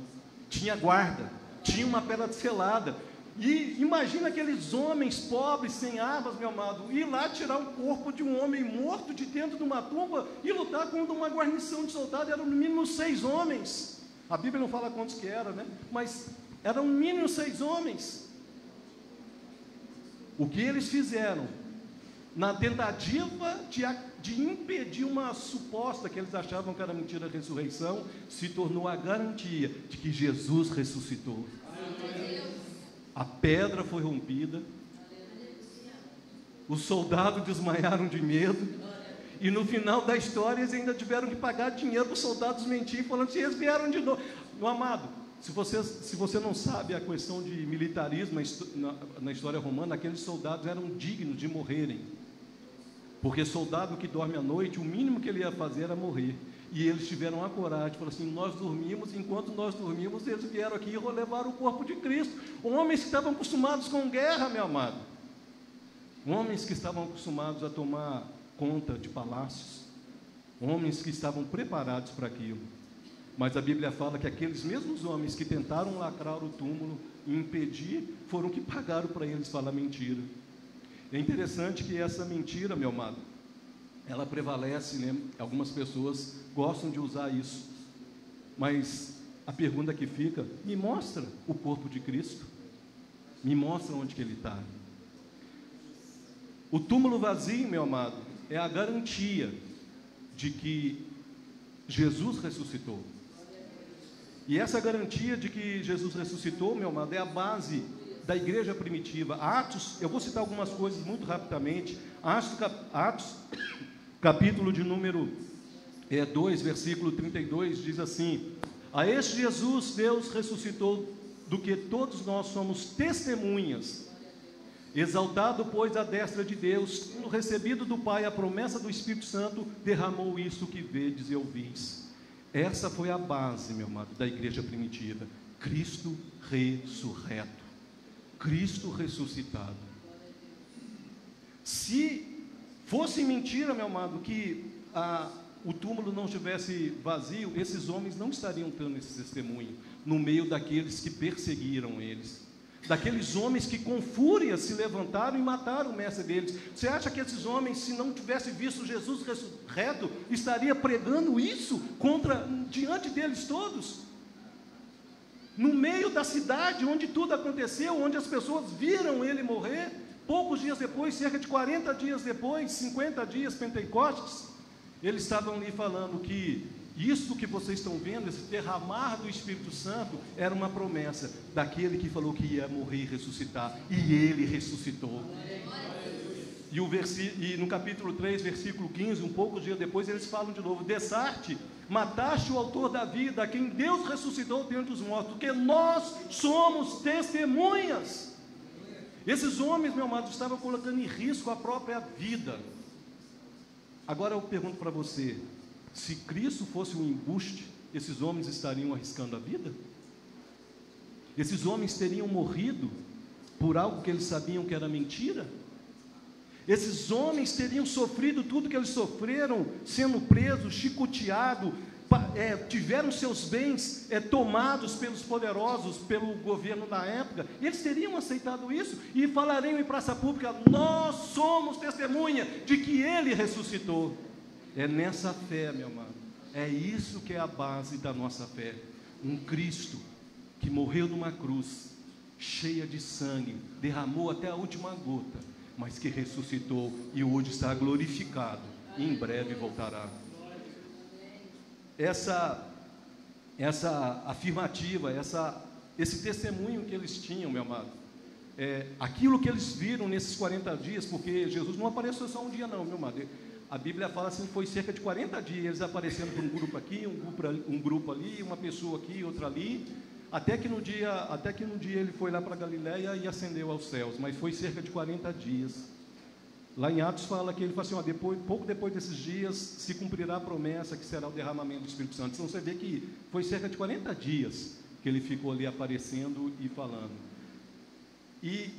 tinha guarda, tinha uma pedra selada. E imagina aqueles homens pobres, sem armas, meu amado, ir lá tirar o corpo de um homem morto de dentro de uma tumba e lutar contra uma guarnição de soldados. Eram no mínimo 6 homens. A Bíblia não fala quantos que eram, né? Mas eram no mínimo 6 homens. O que eles fizeram na tentativa de impedir uma suposta, que eles achavam que era mentira, ressurreição, se tornou a garantia de que Jesus ressuscitou. A pedra foi rompida, os soldados desmaiaram de medo, e no final da história eles ainda tiveram que pagar dinheiro para os soldados mentir, falando que eles vieram de novo. Meu amado, se você não sabe a questão de militarismo na história romana, aqueles soldados eram dignos de morrerem. Porque soldado que dorme à noite, o mínimo que ele ia fazer era morrer. E eles tiveram a coragem, falaram assim: nós dormimos, enquanto nós dormimos, eles vieram aqui e levaram o corpo de Cristo. Homens que estavam acostumados com guerra, meu amado. Homens que estavam acostumados a tomar conta de palácios. Homens que estavam preparados para aquilo. Mas a Bíblia fala que aqueles mesmos homens que tentaram lacrar o túmulo e impedir, foram que pagaram para eles falar mentira. É interessante que essa mentira, meu amado, ela prevalece, né? Algumas pessoas gostam de usar isso. Mas a pergunta que fica: me mostra o corpo de Cristo. Me mostra onde que ele está. O túmulo vazio, meu amado, é a garantia de que Jesus ressuscitou. E essa garantia de que Jesus ressuscitou, meu amado, é a base da igreja primitiva. Atos, eu vou citar algumas coisas muito rapidamente. Atos capítulo de número 2, versículo 32, diz assim: a este Jesus Deus ressuscitou, do que todos nós somos testemunhas. Exaltado, pois, à destra de Deus, tendo recebido do Pai a promessa do Espírito Santo, derramou isso que vedes e ouvis. Essa foi a base, meu amado, da igreja primitiva. Cristo ressurreto. Cristo ressuscitado. Se fosse mentira, meu amado, que o túmulo não estivesse vazio, esses homens não estariam dando esse testemunho no meio daqueles que perseguiram eles, daqueles homens que com fúria se levantaram e mataram o mestre deles. Você acha que esses homens, se não tivessem visto Jesus ressurreto, estaria pregando isso diante deles todos? No meio da cidade onde tudo aconteceu, onde as pessoas viram ele morrer, poucos dias depois, cerca de 40 dias depois, 50 dias, Pentecostes, eles estavam ali falando que isso que vocês estão vendo, esse derramar do Espírito Santo, era uma promessa daquele que falou que ia morrer e ressuscitar, e ele ressuscitou. E no capítulo 3, versículo 15, um pouco dia depois, eles falam de novo: dessarte, mataste o autor da vida, a quem Deus ressuscitou dentre os mortos, porque nós somos testemunhas. Esses homens, meu amado, estavam colocando em risco a própria vida. Agora eu pergunto para você: se Cristo fosse um embuste, esses homens estariam arriscando a vida? Esses homens teriam morrido por algo que eles sabiam que era mentira? Esses homens teriam sofrido tudo que eles sofreram, sendo presos, chicoteados, tiveram seus bens tomados pelos poderosos, pelo governo da época. Eles teriam aceitado isso e falariam em praça pública: nós somos testemunha de que Ele ressuscitou. É nessa fé, meu amado, é isso que é a base da nossa fé. Um Cristo que morreu numa cruz, cheia de sangue, derramou até a última gota, mas que ressuscitou e hoje está glorificado e em breve voltará. Essa afirmativa, esse testemunho que eles tinham, meu amado, aquilo que eles viram nesses 40 dias, porque Jesus não apareceu só um dia não, meu amado. A Bíblia fala assim, foi cerca de 40 dias, eles aparecendo para um grupo aqui, um grupo ali, uma pessoa aqui, outra ali, até que no dia ele foi lá para Galiléia e ascendeu aos céus, mas foi cerca de 40 dias. Lá em Atos fala que ele fala assim, pouco depois desses dias se cumprirá a promessa que será o derramamento do Espírito Santo. Então você vê que foi cerca de 40 dias que ele ficou ali aparecendo e falando. E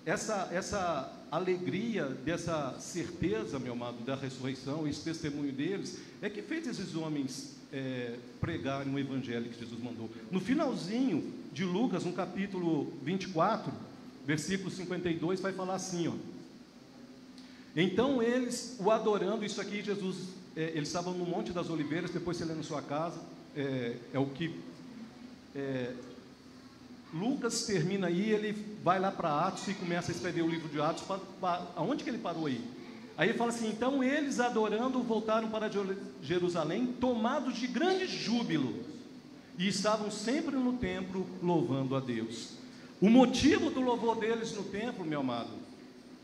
essa alegria, dessa certeza, meu amado, da ressurreição, esse testemunho deles, é que fez esses homens pregarem o evangelho que Jesus mandou. No finalzinho de Lucas, no capítulo 24, versículo 52, vai falar assim, ó: então eles o adorando, isso aqui Jesus, eles estavam no Monte das Oliveiras, depois você lê na sua casa, Lucas termina aí, ele vai lá para Atos e começa a escrever o livro de Atos. Aonde que ele parou aí? Aí ele fala assim, então eles adorando voltaram para Jerusalém, tomados de grande júbilo, e estavam sempre no templo louvando a Deus. O motivo do louvor deles no templo, meu amado,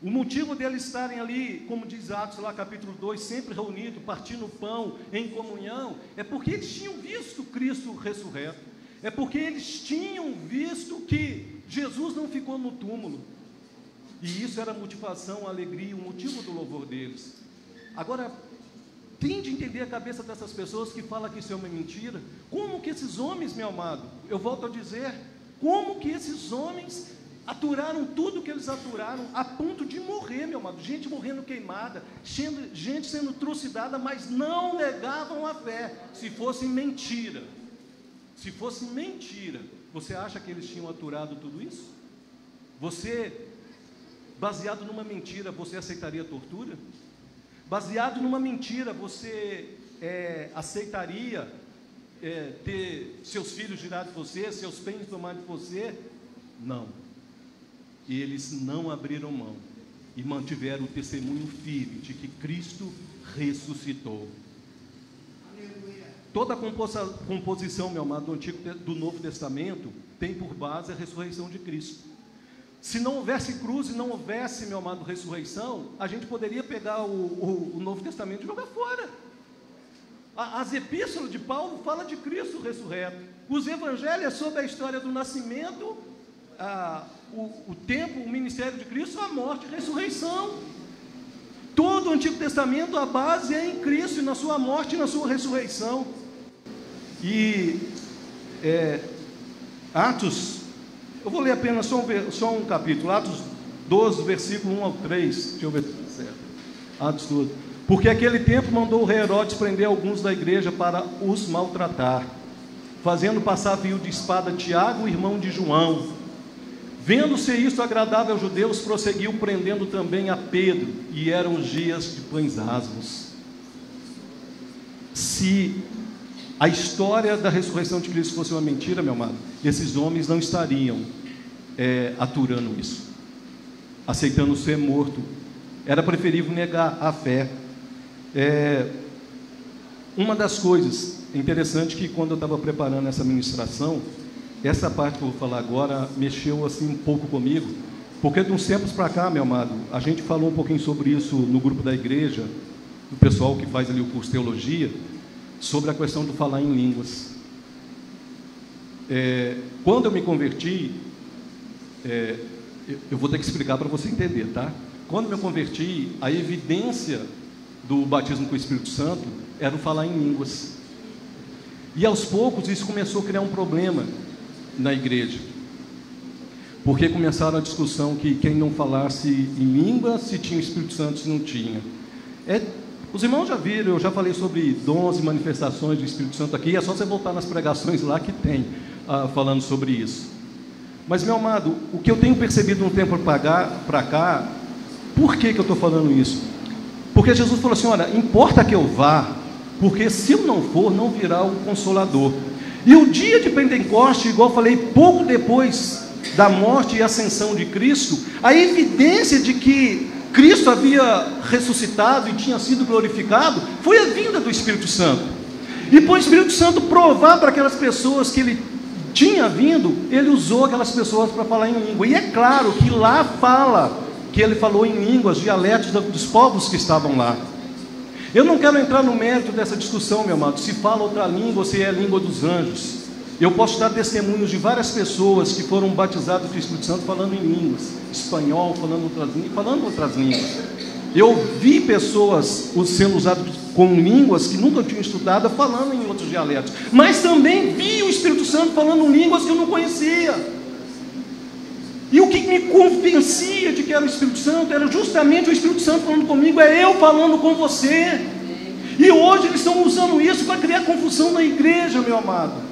o motivo deles estarem ali, como diz Atos lá capítulo 2, sempre reunidos, partindo pão, em comunhão, é porque eles tinham visto Cristo ressurreto, é porque eles tinham visto que Jesus não ficou no túmulo, e isso era a motivação, a alegria, o motivo do louvor deles. Agora, tente entender a cabeça dessas pessoas que falam que isso é uma mentira. Como que esses homens, meu amado, eu volto a dizer, como que esses homens aturaram tudo que eles aturaram, a ponto de morrer, meu amado, gente morrendo queimada, gente sendo trucidada, mas não negavam a fé. Se fosse mentira, você acha que eles tinham aturado tudo isso? Baseado numa mentira, você aceitaria tortura? Baseado numa mentira, você aceitaria ter seus filhos tirados de você, seus bens tomados de você? Não. E eles não abriram mão e mantiveram o testemunho firme de que Cristo ressuscitou. Toda a composição, meu amado, do Novo Testamento tem por base a ressurreição de Cristo. Se não houvesse cruz e não houvesse, meu amado, ressurreição, a gente poderia pegar o Novo Testamento e jogar fora. As epístolas de Paulo falam de Cristo ressurreto. Os evangelhos é sobre a história do nascimento, o tempo, o ministério de Cristo, a morte e a ressurreição. Todo o Antigo Testamento, a base é em Cristo, e na sua morte e na sua ressurreição. E Atos, eu vou ler apenas só um capítulo, Atos 12, versículo 1 ao 3, deixa eu ver se está certo. Atos 12. Porque aquele tempo mandou o rei Herodes prender alguns da igreja para os maltratar, fazendo passar fio de espada Tiago, irmão de João. Vendo-se isto agradável aos judeus, prosseguiu prendendo também a Pedro, e eram os dias de pães asmos. Se a história da ressurreição de Cristo fosse uma mentira, meu amado, esses homens não estariam aturando isso, aceitando ser morto. Era preferível negar a fé. Uma das coisas interessantes que quando eu estava preparando essa ministração, essa parte que eu vou falar agora mexeu assim um pouco comigo, porque de uns tempos para cá, meu amado, a gente falou um pouquinho sobre isso no grupo da igreja, o pessoal que faz ali o curso de teologia, sobre a questão do falar em línguas. Quando eu me converti, eu vou ter que explicar para você entender, tá? Quando eu me converti, a evidência do batismo com o Espírito Santo era o falar em línguas. E aos poucos isso começou a criar um problema na igreja, porque começaram a discussão que quem não falasse em língua, se tinha o Espírito Santo, se não tinha. Os irmãos já viram, eu já falei sobre dons e manifestações do Espírito Santo aqui, é só você voltar nas pregações lá que tem, falando sobre isso. Mas, meu amado, o que eu tenho percebido um tempo para cá, por que eu estou falando isso? Porque Jesus falou assim, olha, importa que eu vá, porque se eu não for, não virá o Consolador. E o dia de Pentecoste, igual eu falei, pouco depois da morte e ascensão de Cristo, a evidência de que Cristo havia ressuscitado e tinha sido glorificado, foi a vinda do Espírito Santo. E para o Espírito Santo provar para aquelas pessoas que ele tinha vindo, ele usou aquelas pessoas para falar em língua. E é claro que lá fala que ele falou em línguas, dialetos dos povos que estavam lá. Eu não quero entrar no mérito dessa discussão, meu amado, se fala outra língua ou se é a língua dos anjos. Eu posso dar testemunhos de várias pessoas que foram batizadas do Espírito Santo falando em línguas, espanhol, falando outras línguas. Eu vi pessoas sendo usadas com línguas que nunca tinham estudado, falando em outros dialetos. Mas também vi o Espírito Santo falando línguas que eu não conhecia. E o que me convencia de que era o Espírito Santo, era justamente o Espírito Santo falando comigo, é eu falando com você. E hoje eles estão usando isso para criar confusão na igreja, meu amado.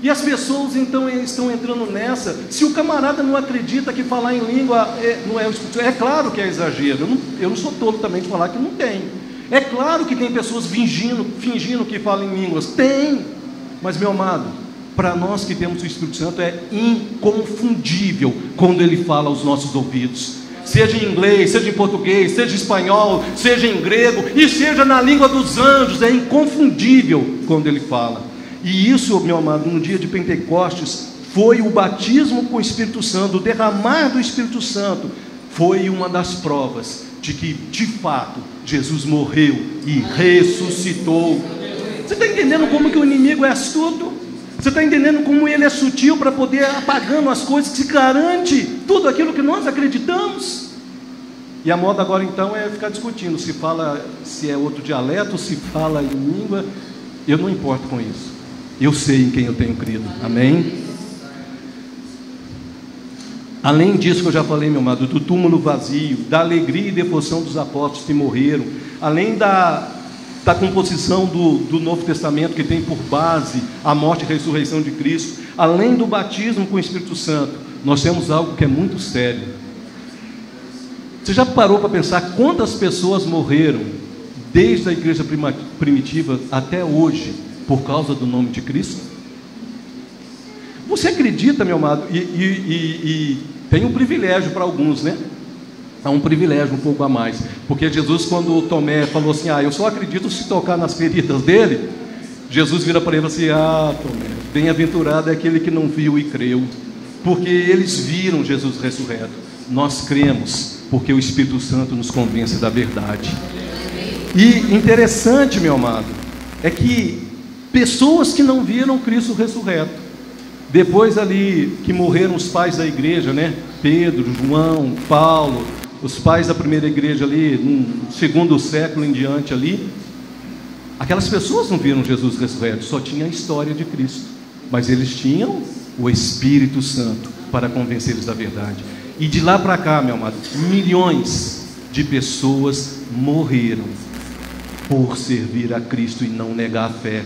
E as pessoas então estão entrando nessa. Se o camarada não acredita que falar em língua não é o Espírito Santo, é claro que é exagero. Eu não sou tolo também de falar que não tem. É claro que tem pessoas fingindo que falam em línguas. Tem. Mas, meu amado, para nós que temos o Espírito Santo é inconfundível quando ele fala aos nossos ouvidos. Seja em inglês, seja em português, seja em espanhol, seja em grego e seja na língua dos anjos, é inconfundível quando ele fala. E isso, meu amado, no dia de Pentecostes, foi o batismo com o Espírito Santo, o derramar do Espírito Santo, foi uma das provas de que, de fato, Jesus morreu e ressuscitou. Você está entendendo como que o inimigo é astuto? Você está entendendo como ele é sutil para poder apagando as coisas que se garante tudo aquilo que nós acreditamos? E a moda agora então é ficar discutindo se é outro dialeto, se fala em língua. Eu não importo com isso. Eu sei em quem eu tenho crido, amém? Além disso que eu já falei, meu amado, do túmulo vazio, da alegria e devoção dos apóstolos que morreram, além da composição do Novo Testamento, que tem por base a morte e ressurreição de Cristo, além do batismo com o Espírito Santo, nós temos algo que é muito sério. Você já parou para pensar quantas pessoas morreram desde a igreja primitiva até hoje por causa do nome de Cristo? Você acredita, meu amado, e tem um privilégio para alguns, né? É um privilégio um pouco a mais, porque Jesus, quando Tomé falou assim, eu só acredito se tocar nas feridas dele, Jesus vira para ele e fala assim, Tomé, bem-aventurado é aquele que não viu e creu, porque eles viram Jesus ressurreto. Nós cremos, porque o Espírito Santo nos convence da verdade. E interessante, meu amado, é que pessoas que não viram Cristo ressurreto, depois ali que morreram os pais da igreja, né? Pedro, João, Paulo, os pais da primeira igreja ali, no segundo século em diante ali, aquelas pessoas não viram Jesus ressurreto, só tinha a história de Cristo, mas eles tinham o Espírito Santo para convencê-los da verdade. E de lá para cá, meu amado, milhões de pessoas morreram por servir a Cristo e não negar a fé.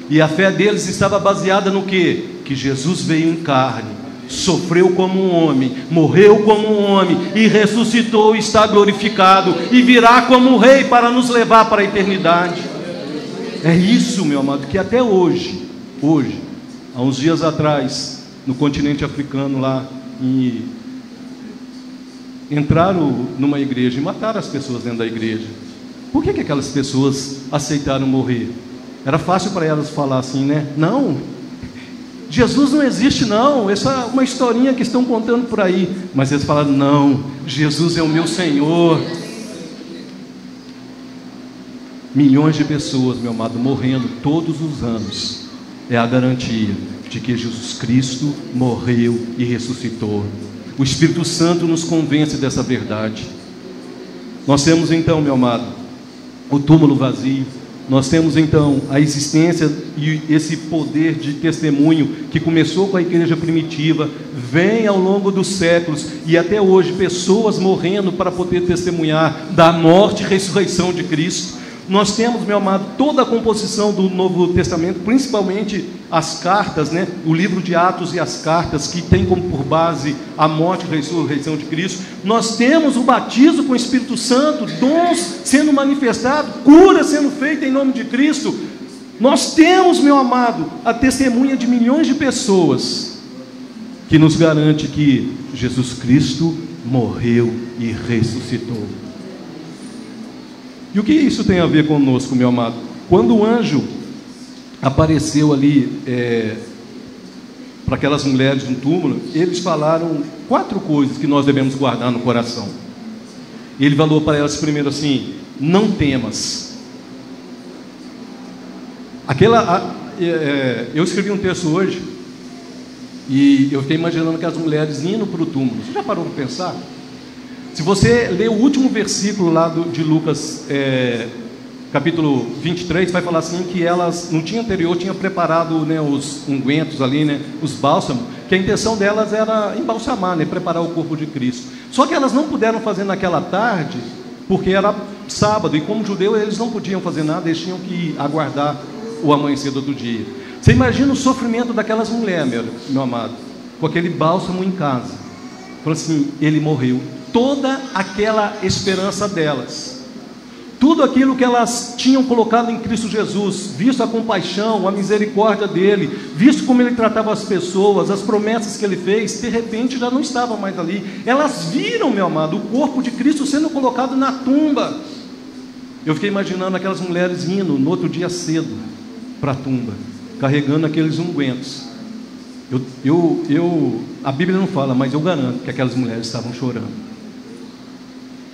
E a fé deles estava baseada no quê? Que Jesus veio em carne, sofreu como um homem, morreu como um homem e ressuscitou, está glorificado e virá como um rei para nos levar para a eternidade. É isso, meu amado, que até hoje, há uns dias atrás, no continente africano lá, entraram numa igreja e mataram as pessoas dentro da igreja. Por que aquelas pessoas aceitaram morrer? Era fácil para elas falar assim, né? Não, Jesus não existe não, essa é uma historinha que estão contando por aí. Mas eles falaram, não, Jesus é o meu Senhor. Milhões de pessoas, meu amado, morrendo todos os anos, é a garantia de que Jesus Cristo morreu e ressuscitou. O Espírito Santo nos convence dessa verdade. Nós temos então, meu amado, o túmulo vazio, nós temos então a existência e esse poder de testemunho que começou com a igreja primitiva, vem ao longo dos séculos e até hoje pessoas morrendo para poder testemunhar da morte e ressurreição de Cristo. Nós temos, meu amado, toda a composição do Novo Testamento, principalmente as cartas, né? O livro de Atos e as cartas, que tem como por base a morte e ressurreição de Cristo. Nós temos o batismo com o Espírito Santo, dons sendo manifestados, cura sendo feita em nome de Cristo. Nós temos, meu amado, a testemunha de milhões de pessoas que nos garante que Jesus Cristo morreu e ressuscitou. E o que isso tem a ver conosco, meu amado? Quando o anjo apareceu ali para aquelas mulheres no túmulo, eles falaram 4 coisas que nós devemos guardar no coração. Ele falou para elas primeiro assim: não temas. Eu escrevi um texto hoje e eu fiquei imaginando que as mulheres indo para o túmulo. Você já parou para pensar? Se você ler o último versículo lá de Lucas, capítulo 23, vai falar assim que elas, no dia anterior, tinham preparado, né, os ungüentos ali, né, os bálsamos, que a intenção delas era embalsamar, né, preparar o corpo de Cristo. Só que elas não puderam fazer naquela tarde, porque era sábado, e como judeu eles não podiam fazer nada, eles tinham que aguardar o amanhecer do outro dia. Você imagina o sofrimento daquelas mulheres, meu amado, com aquele bálsamo em casa. Falou assim, ele morreu. Toda aquela esperança delas, tudo aquilo que elas tinham colocado em Cristo Jesus, visto a compaixão, a misericórdia dele, visto como ele tratava as pessoas, as promessas que ele fez, de repente já não estavam mais ali. Elas viram, meu amado, o corpo de Cristo sendo colocado na tumba. Eu fiquei imaginando aquelas mulheres indo no outro dia cedo para a tumba, carregando aqueles ungüentos. A Bíblia não fala, mas eu garanto que aquelas mulheres estavam chorando.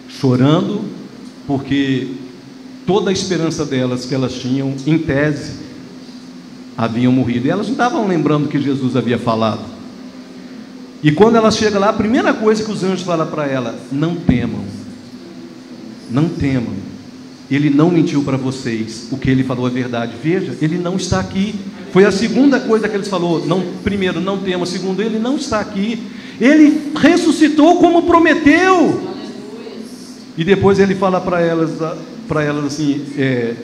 Chorando porque toda a esperança delas que elas tinham, em tese, haviam morrido. E elas não estavam lembrando que Jesus havia falado. E quando elas chegam lá, a primeira coisa que os anjos falam para ela: não temam, não temam, ele não mentiu para vocês, o que ele falou é verdade. Veja, ele não está aqui. Foi a segunda coisa que eles falou. Não, primeiro, não temam. Segundo, ele não está aqui. Ele ressuscitou como prometeu. E depois ele fala para elas assim,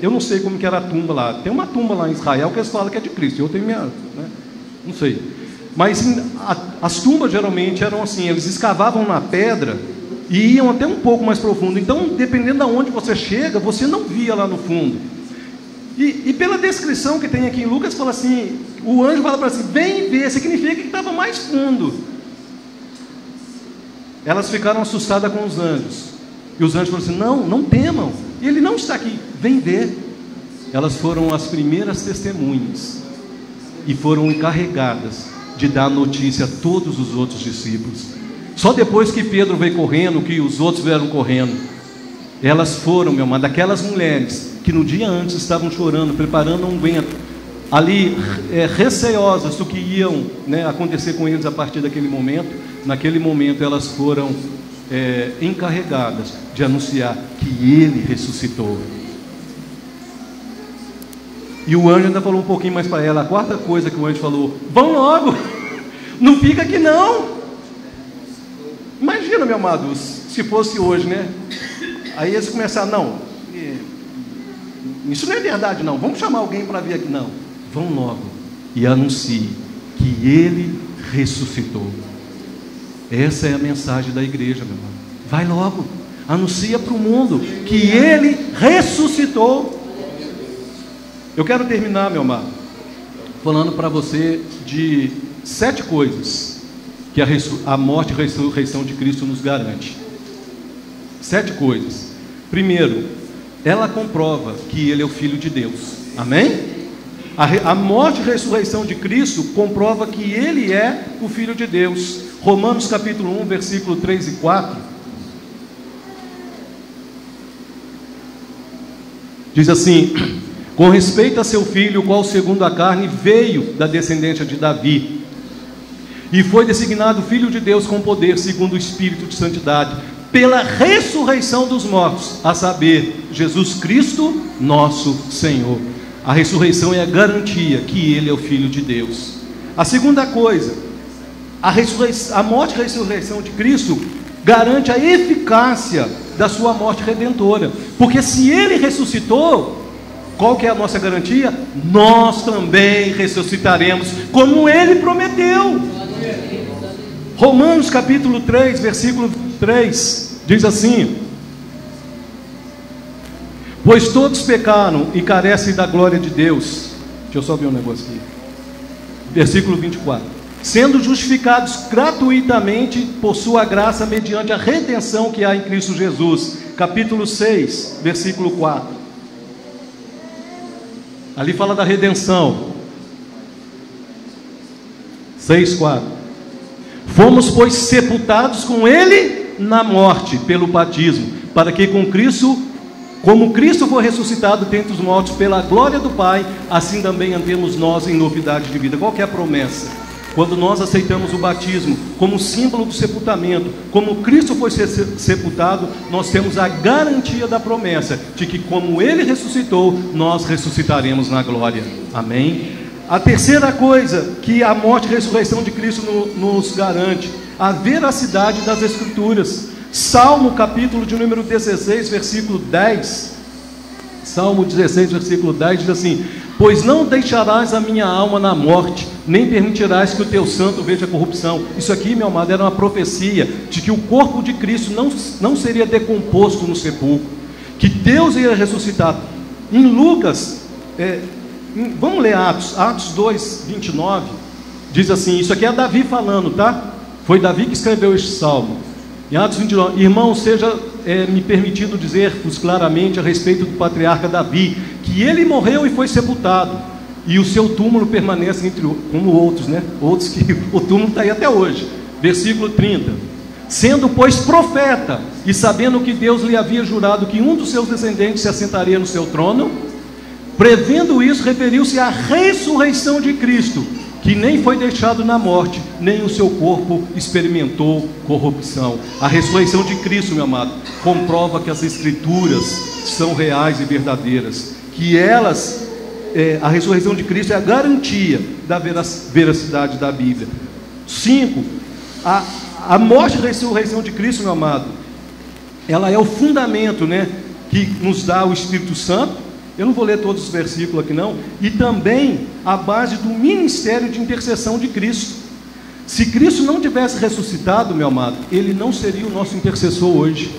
eu não sei como que era a tumba lá. Tem uma tumba lá em Israel que eles falam que é de Cristo. Eu tenho minha, né? Não sei. Mas as tumbas geralmente eram assim, eles escavavam na pedra e iam até um pouco mais profundo. Então, dependendo de onde você chega, você não via lá no fundo. E pela descrição que tem aqui em Lucas, fala assim, o anjo fala para assim, vem ver, significa que estava mais fundo. Elas ficaram assustadas com os anjos. E os anjos falaram assim, não temam, ele não está aqui, vem ver. Elas foram as primeiras testemunhas e foram encarregadas de dar notícia a todos os outros discípulos. Só depois que Pedro veio correndo, que os outros vieram correndo, elas foram, meu amado, daquelas mulheres que no dia antes estavam chorando, preparando um unguento, ali receiosas do que iam, né, acontecer com eles a partir daquele momento. Naquele momento elas foram encarregadas de anunciar que ele ressuscitou. E o anjo ainda falou um pouquinho mais para ela. A quarta coisa que o anjo falou: vão logo, não fica aqui não. Imagina, meu amado, se fosse hoje, né? Aí eles começaram, não, isso não é verdade não, vamos chamar alguém para vir aqui. Não, vão logo e anuncie que ele ressuscitou. Essa é a mensagem da igreja, meu irmão. Vai logo, anuncia para o mundo que ele ressuscitou. Eu quero terminar, meu amado, falando para você de 7 coisas que a morte e a ressurreição de Cristo nos garante. 7 coisas. Primeiro, ela comprova que ele é o Filho de Deus. Amém? A morte e a ressurreição de Cristo comprova que ele é o Filho de Deus. Romanos capítulo 1, versículo 3 e 4 diz assim: com respeito a seu filho, o qual segundo a carne veio da descendência de Davi, e foi designado Filho de Deus com poder, segundo o Espírito de Santidade, pela ressurreição dos mortos, a saber, Jesus Cristo, nosso Senhor. A ressurreição é a garantia que Ele é o Filho de Deus. A segunda coisa, a morte e a ressurreição de Cristo garante a eficácia da sua morte redentora, porque se Ele ressuscitou, qual que é a nossa garantia? Nós também ressuscitaremos, como Ele prometeu. Romanos capítulo 3, versículo 23, diz assim: pois todos pecaram e carecem da glória de Deus. Deixa eu só ver um negócio aqui. Versículo 24: sendo justificados gratuitamente por sua graça, mediante a redenção que há em Cristo Jesus. Capítulo 6, versículo 4. Ali fala da redenção. 6:4. Fomos, pois, sepultados com Ele na morte, pelo batismo, para que com Cristo, como Cristo foi ressuscitado dentre os mortos pela glória do Pai, assim também andemos nós em novidade de vida. Qual que é a promessa? Quando nós aceitamos o batismo como símbolo do sepultamento, como Cristo foi sepultado, nós temos a garantia da promessa de que, como Ele ressuscitou, nós ressuscitaremos na glória. Amém? A terceira coisa que a morte e a ressurreição de Cristo nos garante, a veracidade das Escrituras. Salmo capítulo de número 16, versículo 10. Salmo 16, versículo 10 diz assim: pois não deixarás a minha alma na morte, nem permitirás que o teu santo veja corrupção. Isso aqui, meu amado, era uma profecia de que o corpo de Cristo não seria decomposto no sepulcro, que Deus ia ressuscitar. Em Lucas, vamos ler Atos 2, 29, diz assim, isso aqui é Davi falando, tá? Foi Davi que escreveu este salmo. Em Atos 29, irmão, seja me permitido dizer-vos claramente a respeito do patriarca Davi, que ele morreu e foi sepultado, e o seu túmulo permanece como outros, né? Outros que o túmulo está aí até hoje. Versículo 30. Sendo, pois, profeta, e sabendo que Deus lhe havia jurado que um dos seus descendentes se assentaria no seu trono, prevendo isso, referiu-se à ressurreição de Cristo, que nem foi deixado na morte, nem o seu corpo experimentou corrupção. A ressurreição de Cristo, meu amado, comprova que as Escrituras são reais e verdadeiras, que elas, a ressurreição de Cristo é a garantia da veracidade da Bíblia. 5, a morte e a ressurreição de Cristo, meu amado, ela é o fundamento, né, que nos dá o Espírito Santo. Eu não vou ler todos os versículos aqui não. E também a base do ministério de intercessão de Cristo. Se Cristo não tivesse ressuscitado, meu amado, Ele não seria o nosso intercessor hoje.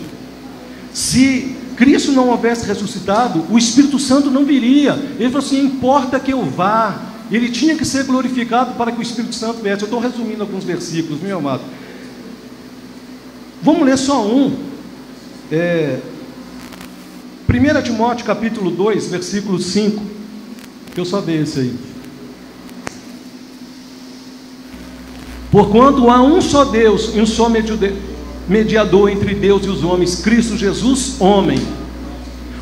Se Cristo não houvesse ressuscitado, o Espírito Santo não viria. Ele falou assim, importa que eu vá. Ele tinha que ser glorificado para que o Espírito Santo viesse. Eu estou resumindo alguns versículos, meu amado. Vamos ler só um. 1 Timóteo capítulo 2, versículo 5. Que eu só vejo esse aí. Porquanto há um só Deus e um só mediador entre Deus e os homens, Cristo Jesus, homem,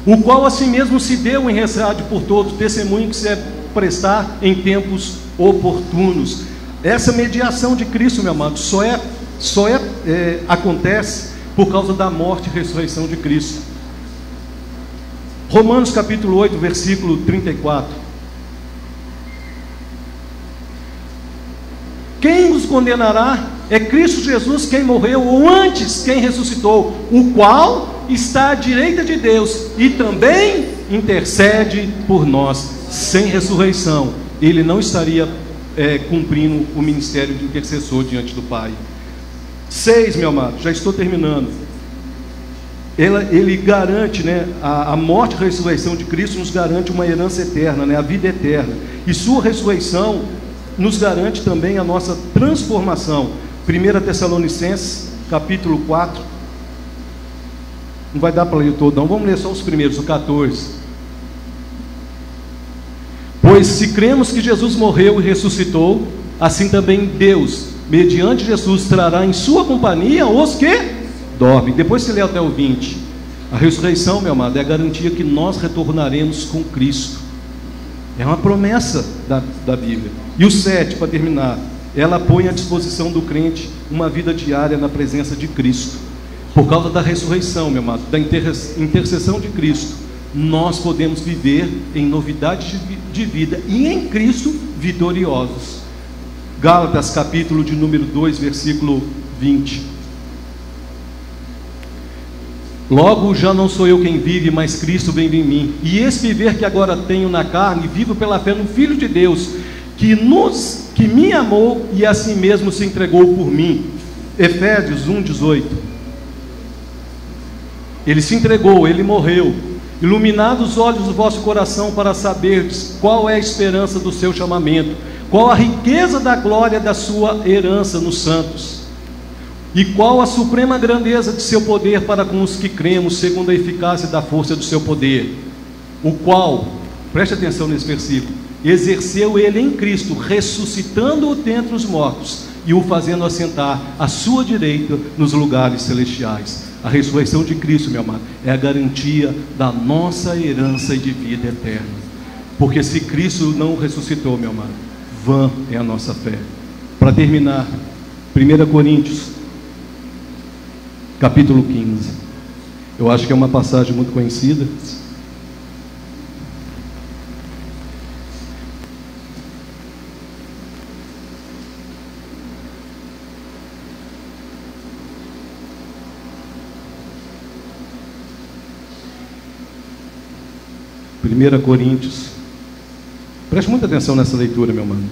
o qual a si mesmo se deu em resgate por todos, testemunho que se é prestar em tempos oportunos. Essa mediação de Cristo, meu amado, acontece por causa da morte e ressurreição de Cristo. Romanos capítulo 8, versículo 34. Quem nos condenará? É Cristo Jesus quem morreu, ou antes quem ressuscitou, o qual está à direita de Deus e também intercede por nós. Sem ressurreição, ele não estaria cumprindo o ministério de intercessor diante do Pai. 6, meu amado, já estou terminando. Ele garante, né, a morte e a ressurreição de Cristo nos garante uma herança eterna, né, a vida eterna. E sua ressurreição nos garante também a nossa transformação. 1 Tessalonicenses, capítulo 4. Não vai dar para ler todo, não. Vamos ler só os primeiros, o 14. Pois se cremos que Jesus morreu e ressuscitou, assim também Deus, mediante Jesus, trará em sua companhia os que dormem. Depois se lê até o 20. A ressurreição, meu amado, é a garantia que nós retornaremos com Cristo. É uma promessa da Bíblia. E o 7, para terminar, ela põe à disposição do crente uma vida diária na presença de Cristo. por causa da ressurreição, meu amado, da intercessão de Cristo, nós podemos viver em novidade de vida e em Cristo vitoriosos. Gálatas capítulo de número 2, versículo 20. Logo já não sou eu quem vive, mas Cristo vive em mim. E esse viver que agora tenho na carne, vivo pela fé no Filho de Deus, que me amou e a si mesmo se entregou por mim. Efésios 1:18. Ele se entregou, ele morreu. Iluminados os olhos do vosso coração para saberdes qual é a esperança do seu chamamento, qual a riqueza da glória da sua herança nos santos, e qual a suprema grandeza de seu poder para com os que cremos, segundo a eficácia da força do seu poder, o qual, preste atenção nesse versículo, exerceu ele em Cristo, ressuscitando-o dentre os mortos e o fazendo assentar à sua direita nos lugares celestiais. A ressurreição de Cristo, meu amado, é a garantia da nossa herança e de vida eterna. Porque se Cristo não ressuscitou, meu amado, vã é a nossa fé. Para terminar, 1 Coríntios capítulo 15. Eu acho que é uma passagem muito conhecida. Primeira Coríntios. Preste muita atenção nessa leitura, meu mano.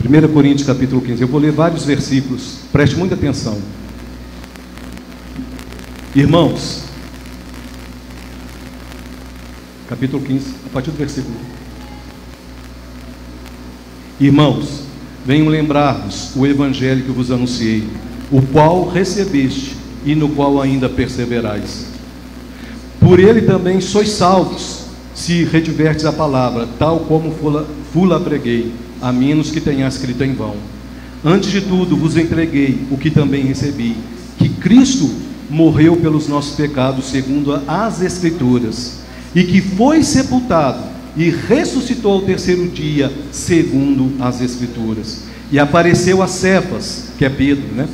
1 Coríntios capítulo 15. Eu vou ler vários versículos. Preste muita atenção. Irmãos, capítulo 15, a partir do versículo. Irmãos, venho lembrar-vos o evangelho que vos anunciei, o qual recebeste e no qual ainda perseverais. Por ele também sois salvos, se retiverdes a palavra, tal como fula preguei, a menos que tenha escrito em vão. Antes de tudo vos entreguei o que também recebi, que Cristo morreu pelos nossos pecados, segundo as Escrituras, e que foi sepultado e ressuscitou ao terceiro dia, segundo as Escrituras, e apareceu a Cefas, que é Pedro, né?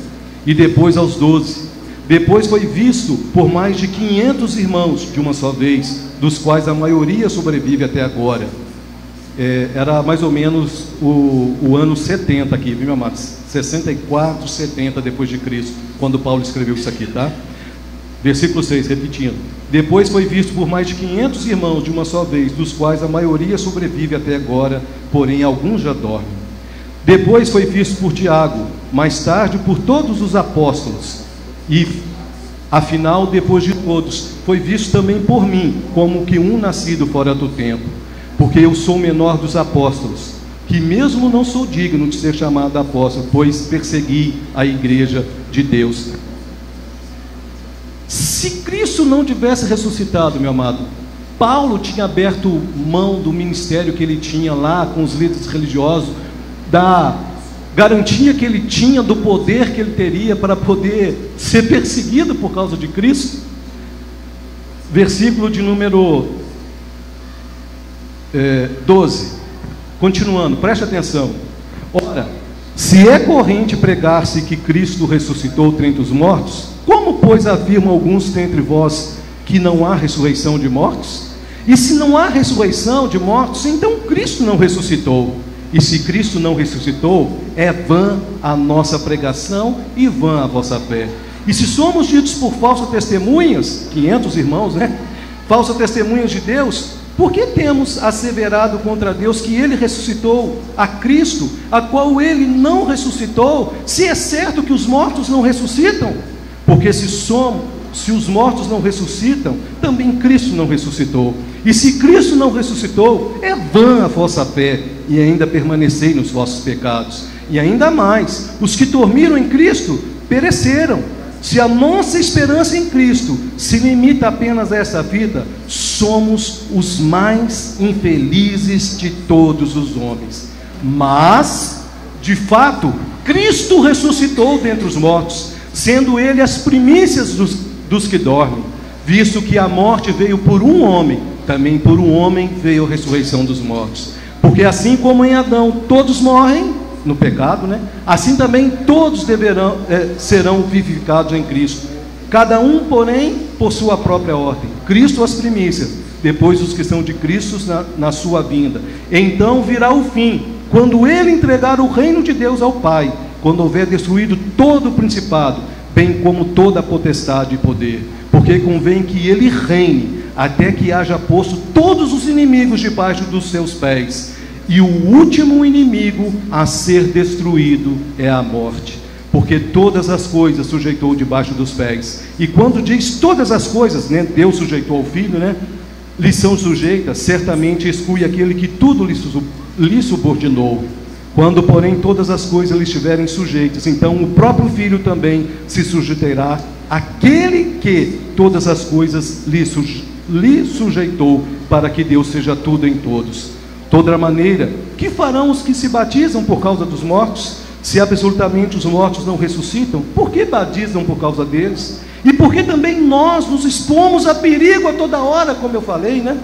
E depois aos 12. Depois foi visto por mais de 500 irmãos de uma só vez, dos quais a maioria sobrevive até agora. Era mais ou menos o ano 70 aqui, viu, meu amado? 64, 70 depois de Cristo, quando Paulo escreveu isso aqui, tá? Versículo 6, repetindo. Depois foi visto por mais de 500 irmãos de uma só vez, dos quais a maioria sobrevive até agora, porém alguns já dormem. Depois foi visto por Tiago, mais tarde por todos os apóstolos. E, afinal, depois de todos, foi visto também por mim, como que um nascido fora do tempo, porque eu sou o menor dos apóstolos, que mesmo não sou digno de ser chamado apóstolo, pois persegui a igreja de Deus. Se Cristo não tivesse ressuscitado, meu amado, Paulo tinha aberto mão do ministério que ele tinha lá com os líderes religiosos, da garantia que ele tinha do poder que ele teria para poder ser perseguido por causa de Cristo. Versículo de número 12, continuando, preste atenção. Ora, se é corrente pregar-se que Cristo ressuscitou dentre os mortos, como pois afirmam alguns dentre vós que não há ressurreição de mortos? E se não há ressurreição de mortos, então Cristo não ressuscitou. E se Cristo não ressuscitou, é vã a nossa pregação e vã a vossa fé. E se somos ditos por falsas testemunhas, 500 irmãos, né? Falsas testemunhas de Deus, por que temos asseverado contra Deus que Ele ressuscitou a Cristo, a qual Ele não ressuscitou, se é certo que os mortos não ressuscitam? Porque se os mortos não ressuscitam, também Cristo não ressuscitou. E se Cristo não ressuscitou, é vã a vossa fé, e ainda permanecei nos vossos pecados. E ainda mais, os que dormiram em Cristo pereceram. Se a nossa esperança em Cristo se limita apenas a essa vida, somos os mais infelizes de todos os homens. Mas, de fato, Cristo ressuscitou dentre os mortos, sendo Ele as primícias dos que dormem, visto que a morte veio por um homem, também por um homem veio a ressurreição dos mortos. Porque assim como em Adão todos morrem, no pecado, né? Assim também todos serão vivificados em Cristo. Cada um, porém, por sua própria ordem. Cristo as primícias, depois os que são de Cristo na sua vinda. Então virá o fim, quando ele entregar o reino de Deus ao Pai, quando houver destruído todo o principado, bem como toda a potestade e poder. Porque convém que ele reine, até que haja posto todos os inimigos debaixo dos seus pés. E o último inimigo a ser destruído é a morte. Porque todas as coisas sujeitou debaixo dos pés. E quando diz todas as coisas, né, Deus sujeitou ao Filho, né, lhe são sujeitas, certamente exclui aquele que tudo lhe subordinou. Quando, porém, todas as coisas lhe estiverem sujeitas, então o próprio Filho também se sujeitará àquele que todas as coisas lhe sujeitou, para que Deus seja tudo em todos. Toda maneira, que farão os que se batizam por causa dos mortos? Se absolutamente os mortos não ressuscitam, por que batizam por causa deles? E por que também nós nos expomos a perigo a toda hora, como eu falei, né?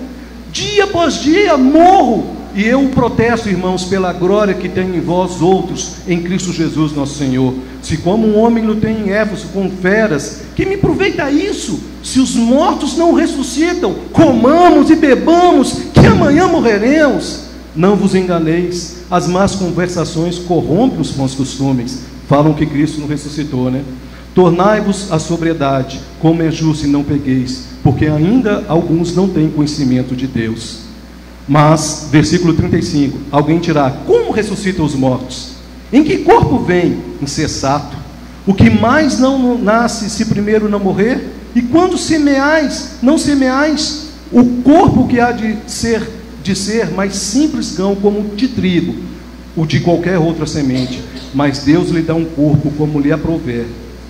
Dia após dia morro, e eu protesto, irmãos, pela glória que tem em vós outros, em Cristo Jesus nosso Senhor. Se como um homem luta em Éfeso com feras, que me aproveita isso? Se os mortos não ressuscitam, comamos e bebamos, que amanhã morreremos. Não vos enganeis, as más conversações corrompem os bons costumes. Falam que Cristo não ressuscitou, né? Tornai-vos a sobriedade, como é justo, e não pegueis, porque ainda alguns não têm conhecimento de Deus. Mas, versículo 35, alguém dirá: como ressuscitam os mortos? Em que corpo vem? Insensato. O que mais não nasce, se primeiro não morrer? E quando semeais, não semeais o corpo que há de ser mais simples gão como de trigo, o de qualquer outra semente, mas Deus lhe dá um corpo como lhe aprouver.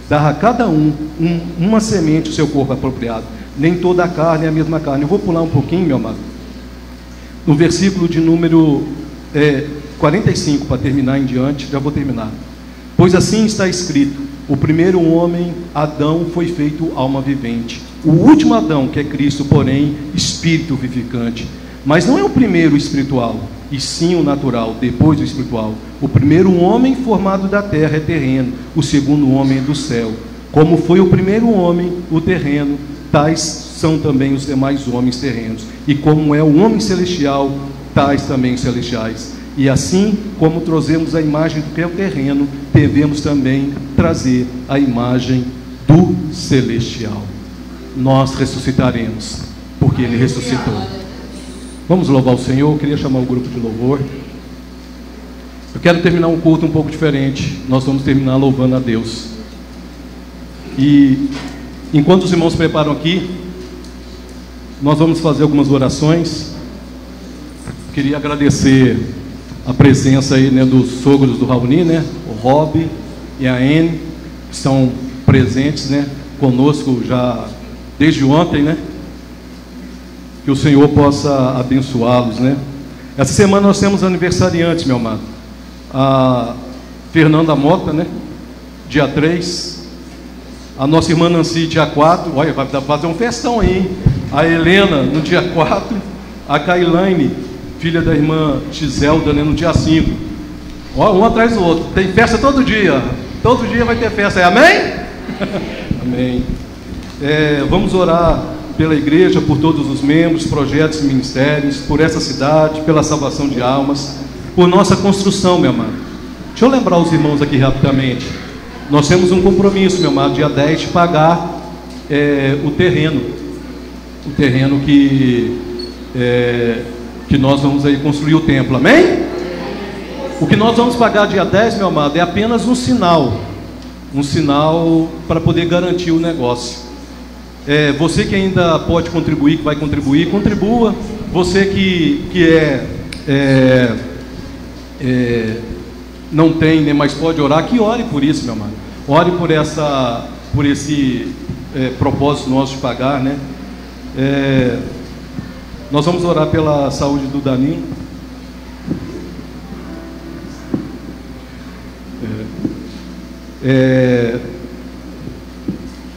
Dá a cada uma semente o seu corpo apropriado. Nem toda a carne é a mesma carne. Eu vou pular um pouquinho, meu amado, no versículo de número 45, para terminar em diante, já vou terminar. Pois assim está escrito: o primeiro homem, Adão, foi feito alma vivente. O último Adão, que é Cristo, porém, espírito vivificante. Mas não é o primeiro espiritual, e sim o natural, depois o espiritual. O primeiro homem formado da terra é terreno, o segundo homem é do céu. Como foi o primeiro homem, o terreno, tais são também os demais homens terrenos. E como é o homem celestial, tais também os celestiais. E assim como trazemos a imagem do que é o terreno, devemos também trazer a imagem do celestial. Nós ressuscitaremos, porque Ele ressuscitou. Vamos louvar o Senhor. Eu queria chamar o grupo de louvor. Eu quero terminar um culto um pouco diferente. Nós vamos terminar louvando a Deus. E enquanto os irmãos preparam aqui, nós vamos fazer algumas orações. Queria agradecer a presença aí, né, dos sogros do Raoni, né, o Rob e a Anne, que estão presentes, né, conosco já desde ontem, né. Que o Senhor possa abençoá-los, né. Essa semana nós temos aniversariantes, meu amado. A Fernanda Mota, né, dia 3. A nossa irmã Nancy, dia 4. Olha, vai fazer um festão aí, hein? A Helena, no dia 4. A Kailane, filha da irmã Giselda, né, no dia 5. Ó, um atrás do outro. Tem festa todo dia. Todo dia vai ter festa. Amém? Amém. Vamos orar pela igreja, por todos os membros, projetos e ministérios, por essa cidade, pela salvação de almas, por nossa construção, meu amado. Deixa eu lembrar os irmãos aqui rapidamente. Nós temos um compromisso, meu amado, dia 10, de pagar o terreno que nós vamos aí construir o templo, amém? O que nós vamos pagar dia 10, meu amado, é apenas um sinal para poder garantir o negócio. Você que ainda pode contribuir, que vai contribuir, contribua. Você que não tem, né, mas pode orar, que ore por isso, meu amado. Ore por esse propósito nosso de pagar, né? Nós vamos orar pela saúde do Danilo.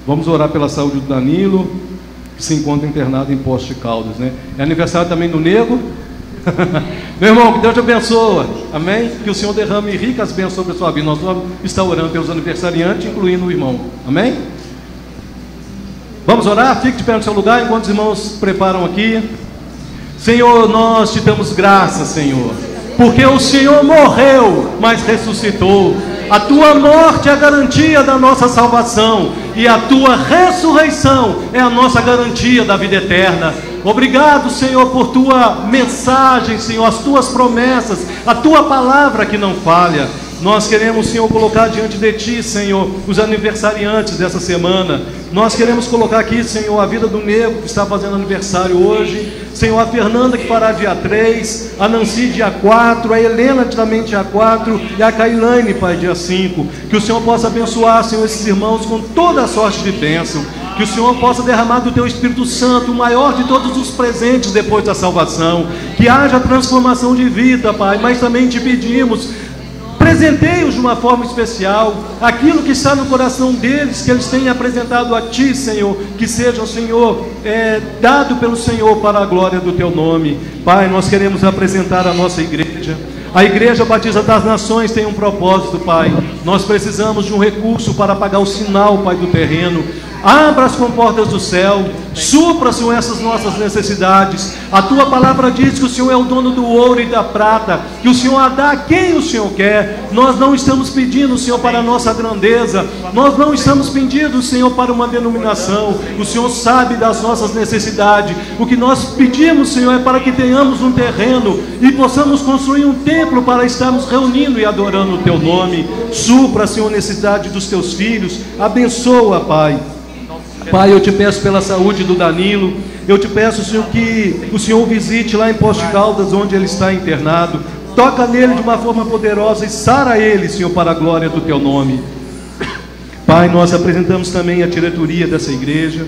Vamos orar pela saúde do Danilo, que se encontra internado em Poços de Caldas, né? É aniversário também do Nego, Meu irmão, que Deus te abençoe, amém? Que o Senhor derrame ricas bênçãos sobre a sua vida. Nós vamos estar orando pelos aniversariantes, incluindo o irmão, amém? Vamos orar? Fique de pé no seu lugar enquanto os irmãos preparam aqui. Senhor, nós te damos graças, Senhor, porque o Senhor morreu, mas ressuscitou. A tua morte é a garantia da nossa salvação, e a tua ressurreição é a nossa garantia da vida eterna. Obrigado, Senhor, por tua mensagem, Senhor, as tuas promessas, a tua palavra que não falha. Nós queremos, Senhor, colocar diante de Ti, Senhor, os aniversariantes dessa semana. Nós queremos colocar aqui, Senhor, a vida do Nego, que está fazendo aniversário hoje. Senhor, a Fernanda, que fará dia 3, a Nancy, dia 4, a Helena, também dia 4, e a Cailane, Pai, dia 5. Que o Senhor possa abençoar, Senhor, esses irmãos com toda a sorte de bênção. Que o Senhor possa derramar do Teu Espírito Santo, o maior de todos os presentes depois da salvação. Que haja transformação de vida, Pai, mas também te pedimos, presenteie-os de uma forma especial, aquilo que está no coração deles, que eles tenham apresentado a Ti, Senhor, que seja, Senhor, dado pelo Senhor para a glória do Teu nome. Pai, nós queremos apresentar a nossa igreja. A Igreja Batista das Nações tem um propósito, Pai. Nós precisamos de um recurso para pagar o sinal, Pai, do terreno. Abra as comportas do céu, supra, Senhor, essas nossas necessidades. A Tua palavra diz que o Senhor é o dono do ouro e da prata, que o Senhor a dá a quem o Senhor quer. Nós não estamos pedindo, Senhor, para a nossa grandeza, nós não estamos pedindo, Senhor, para uma denominação. O Senhor sabe das nossas necessidades. O que nós pedimos, Senhor, é para que tenhamos um terreno e possamos construir um templo para estarmos reunindo e adorando o Teu nome. Supra, Senhor, a necessidade dos Teus filhos. Abençoa, Pai. Pai, eu te peço pela saúde do Danilo. Eu te peço, Senhor, que o Senhor visite lá em Poste Caldas, onde ele está internado. Toca nele de uma forma poderosa e sara ele, Senhor, para a glória do Teu nome. Pai, nós apresentamos também a diretoria dessa igreja.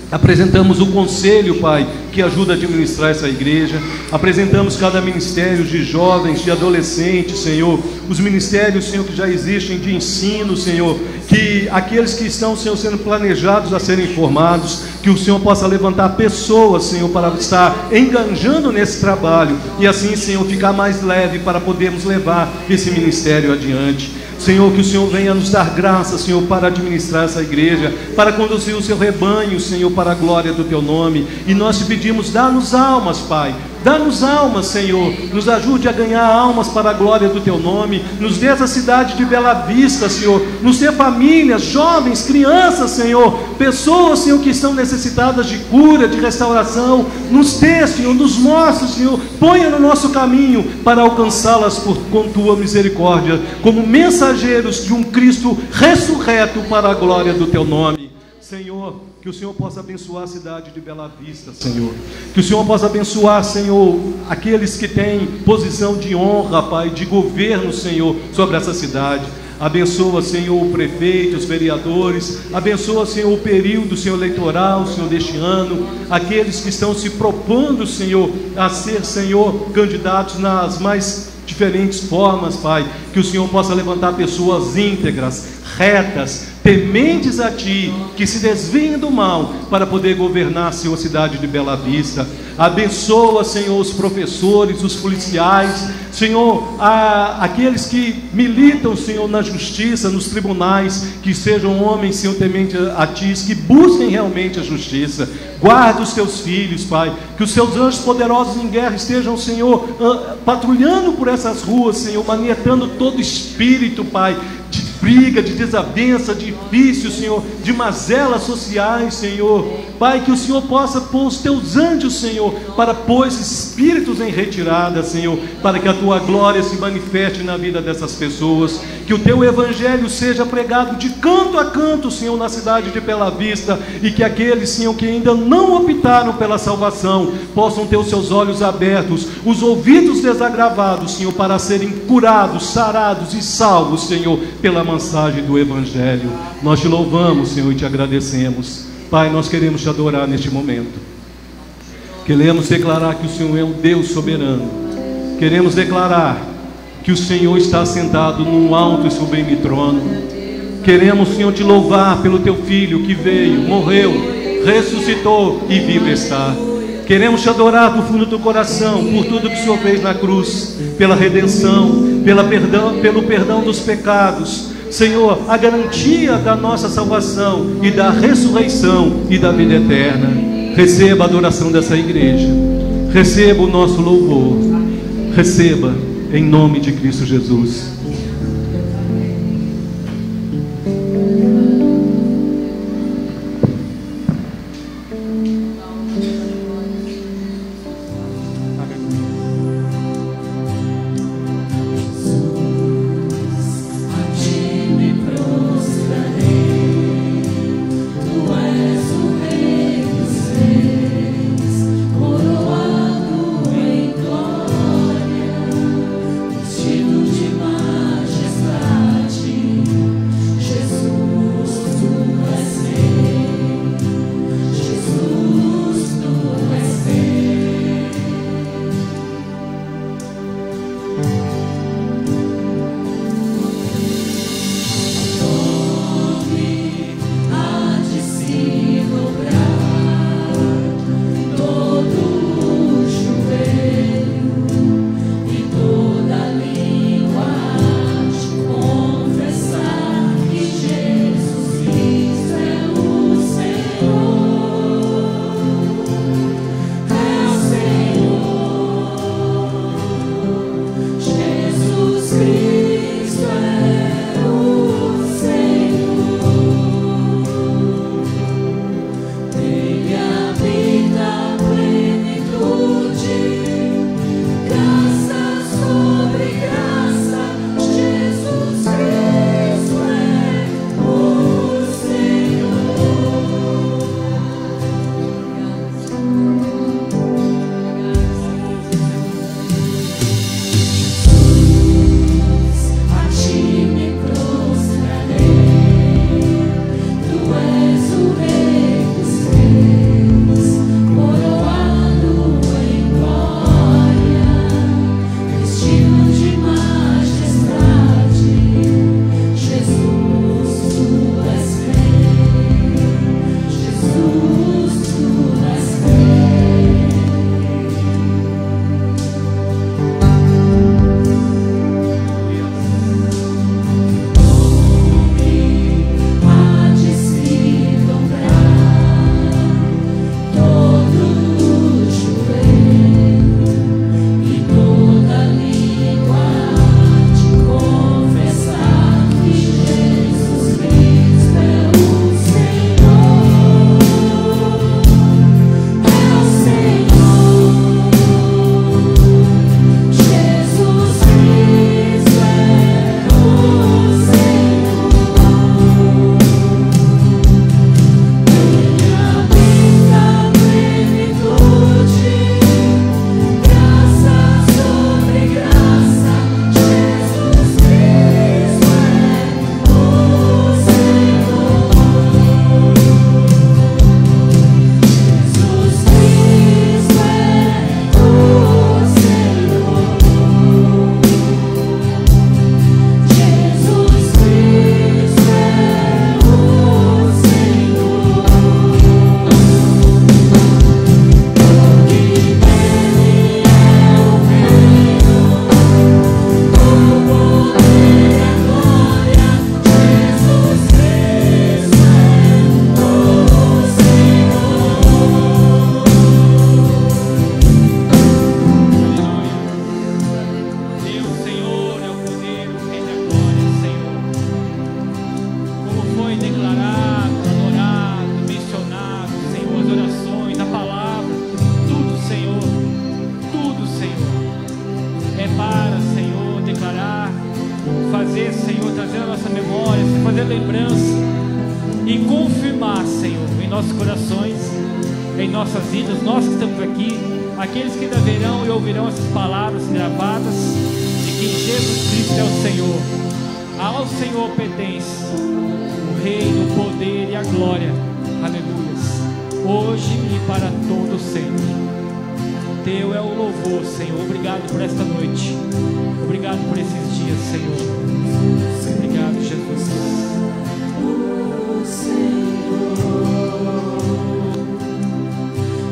Apresentamos o conselho, Pai, que ajuda a administrar essa igreja. Apresentamos cada ministério de jovens, de adolescentes, Senhor. Os ministérios, Senhor, que já existem de ensino, Senhor. Que aqueles que estão, Senhor, sendo planejados a serem formados, que o Senhor possa levantar pessoas, Senhor, para estar enganjando nesse trabalho. E assim, Senhor, ficar mais leve para podermos levar esse ministério adiante. Senhor, que o Senhor venha nos dar graça, Senhor, para administrar essa igreja, para conduzir o Seu rebanho, Senhor, para a glória do Teu nome. E nós te pedimos, dá-nos almas, Pai. Dá-nos almas, Senhor, nos ajude a ganhar almas para a glória do Teu nome. Nos dê essa cidade de Bela Vista, Senhor. Nos dê famílias, jovens, crianças, Senhor. Pessoas, Senhor, que estão necessitadas de cura, de restauração. Nos dê, Senhor, nos mostre, Senhor. Ponha no nosso caminho para alcançá-las com Tua misericórdia, como mensageiros de um Cristo ressurreto para a glória do Teu nome. Senhor, que o Senhor possa abençoar a cidade de Bela Vista, Senhor. Que o Senhor possa abençoar, Senhor, aqueles que têm posição de honra, Pai, de governo, Senhor, sobre essa cidade. Abençoa, Senhor, o prefeito, os vereadores. Abençoa, Senhor, o período, Senhor, eleitoral, Senhor, deste ano. Aqueles que estão se propondo, Senhor, a ser, Senhor, candidatos nas mais diferentes formas, Pai. Que o Senhor possa levantar pessoas íntegras, retas, tementes a Ti, que se desviem do mal para poder governar, Senhor, a cidade de Bela Vista. Abençoa, Senhor, os professores, os policiais, Senhor, aqueles que militam, Senhor, na justiça, nos tribunais, que sejam homens, Senhor, tementes a Ti, que busquem realmente a justiça. Guarda os Teus filhos, Pai, que os Seus anjos poderosos em guerra estejam, Senhor, patrulhando por essas ruas, Senhor, manietando todo espírito, Pai, de briga, de desavença, de vício, Senhor, de mazelas sociais, Senhor. Pai, que o Senhor possa pôr os Teus anjos, Senhor, para pôr esses espíritos em retirada, Senhor, para que a Tua glória se manifeste na vida dessas pessoas. Que o Teu evangelho seja pregado de canto a canto, Senhor, na cidade de Bela Vista, e que aqueles, Senhor, que ainda não optaram pela salvação, possam ter os seus olhos abertos, os ouvidos desagravados, Senhor, para serem curados, sarados e salvos, Senhor, pela mensagem do evangelho. Nós Te louvamos, Senhor, e Te agradecemos. Pai, nós queremos Te adorar neste momento. Queremos declarar que o Senhor é um Deus soberano. Queremos declarar que o Senhor está sentado num alto e sublime trono. Queremos, Senhor, Te louvar pelo Teu Filho que veio, morreu, ressuscitou e vivo está. Queremos te adorar do fundo do coração por tudo que o Senhor fez na cruz, pela redenção, pelo perdão dos pecados. Senhor, a garantia da nossa salvação e da ressurreição e da vida eterna. Receba a adoração dessa igreja. Receba o nosso louvor. Receba em nome de Cristo Jesus.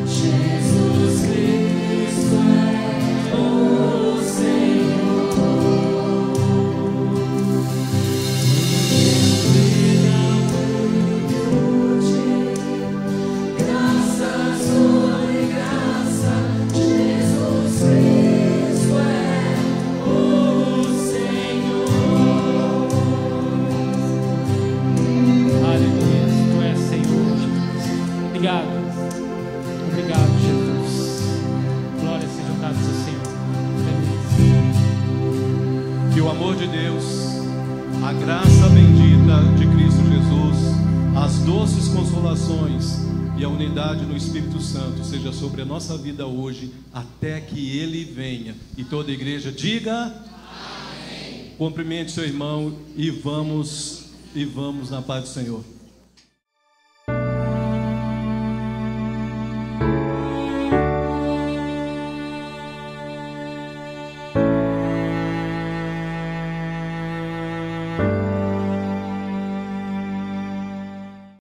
Jesus Obrigado. Obrigado, Jesus. Glórias sejam dadas ao Senhor. Que o amor de Deus, a graça bendita de Cristo Jesus, as doces consolações e a unidade no Espírito Santo seja sobre a nossa vida hoje, até que Ele venha. E toda a igreja diga amém. Cumprimente seu irmão e vamos na paz do Senhor.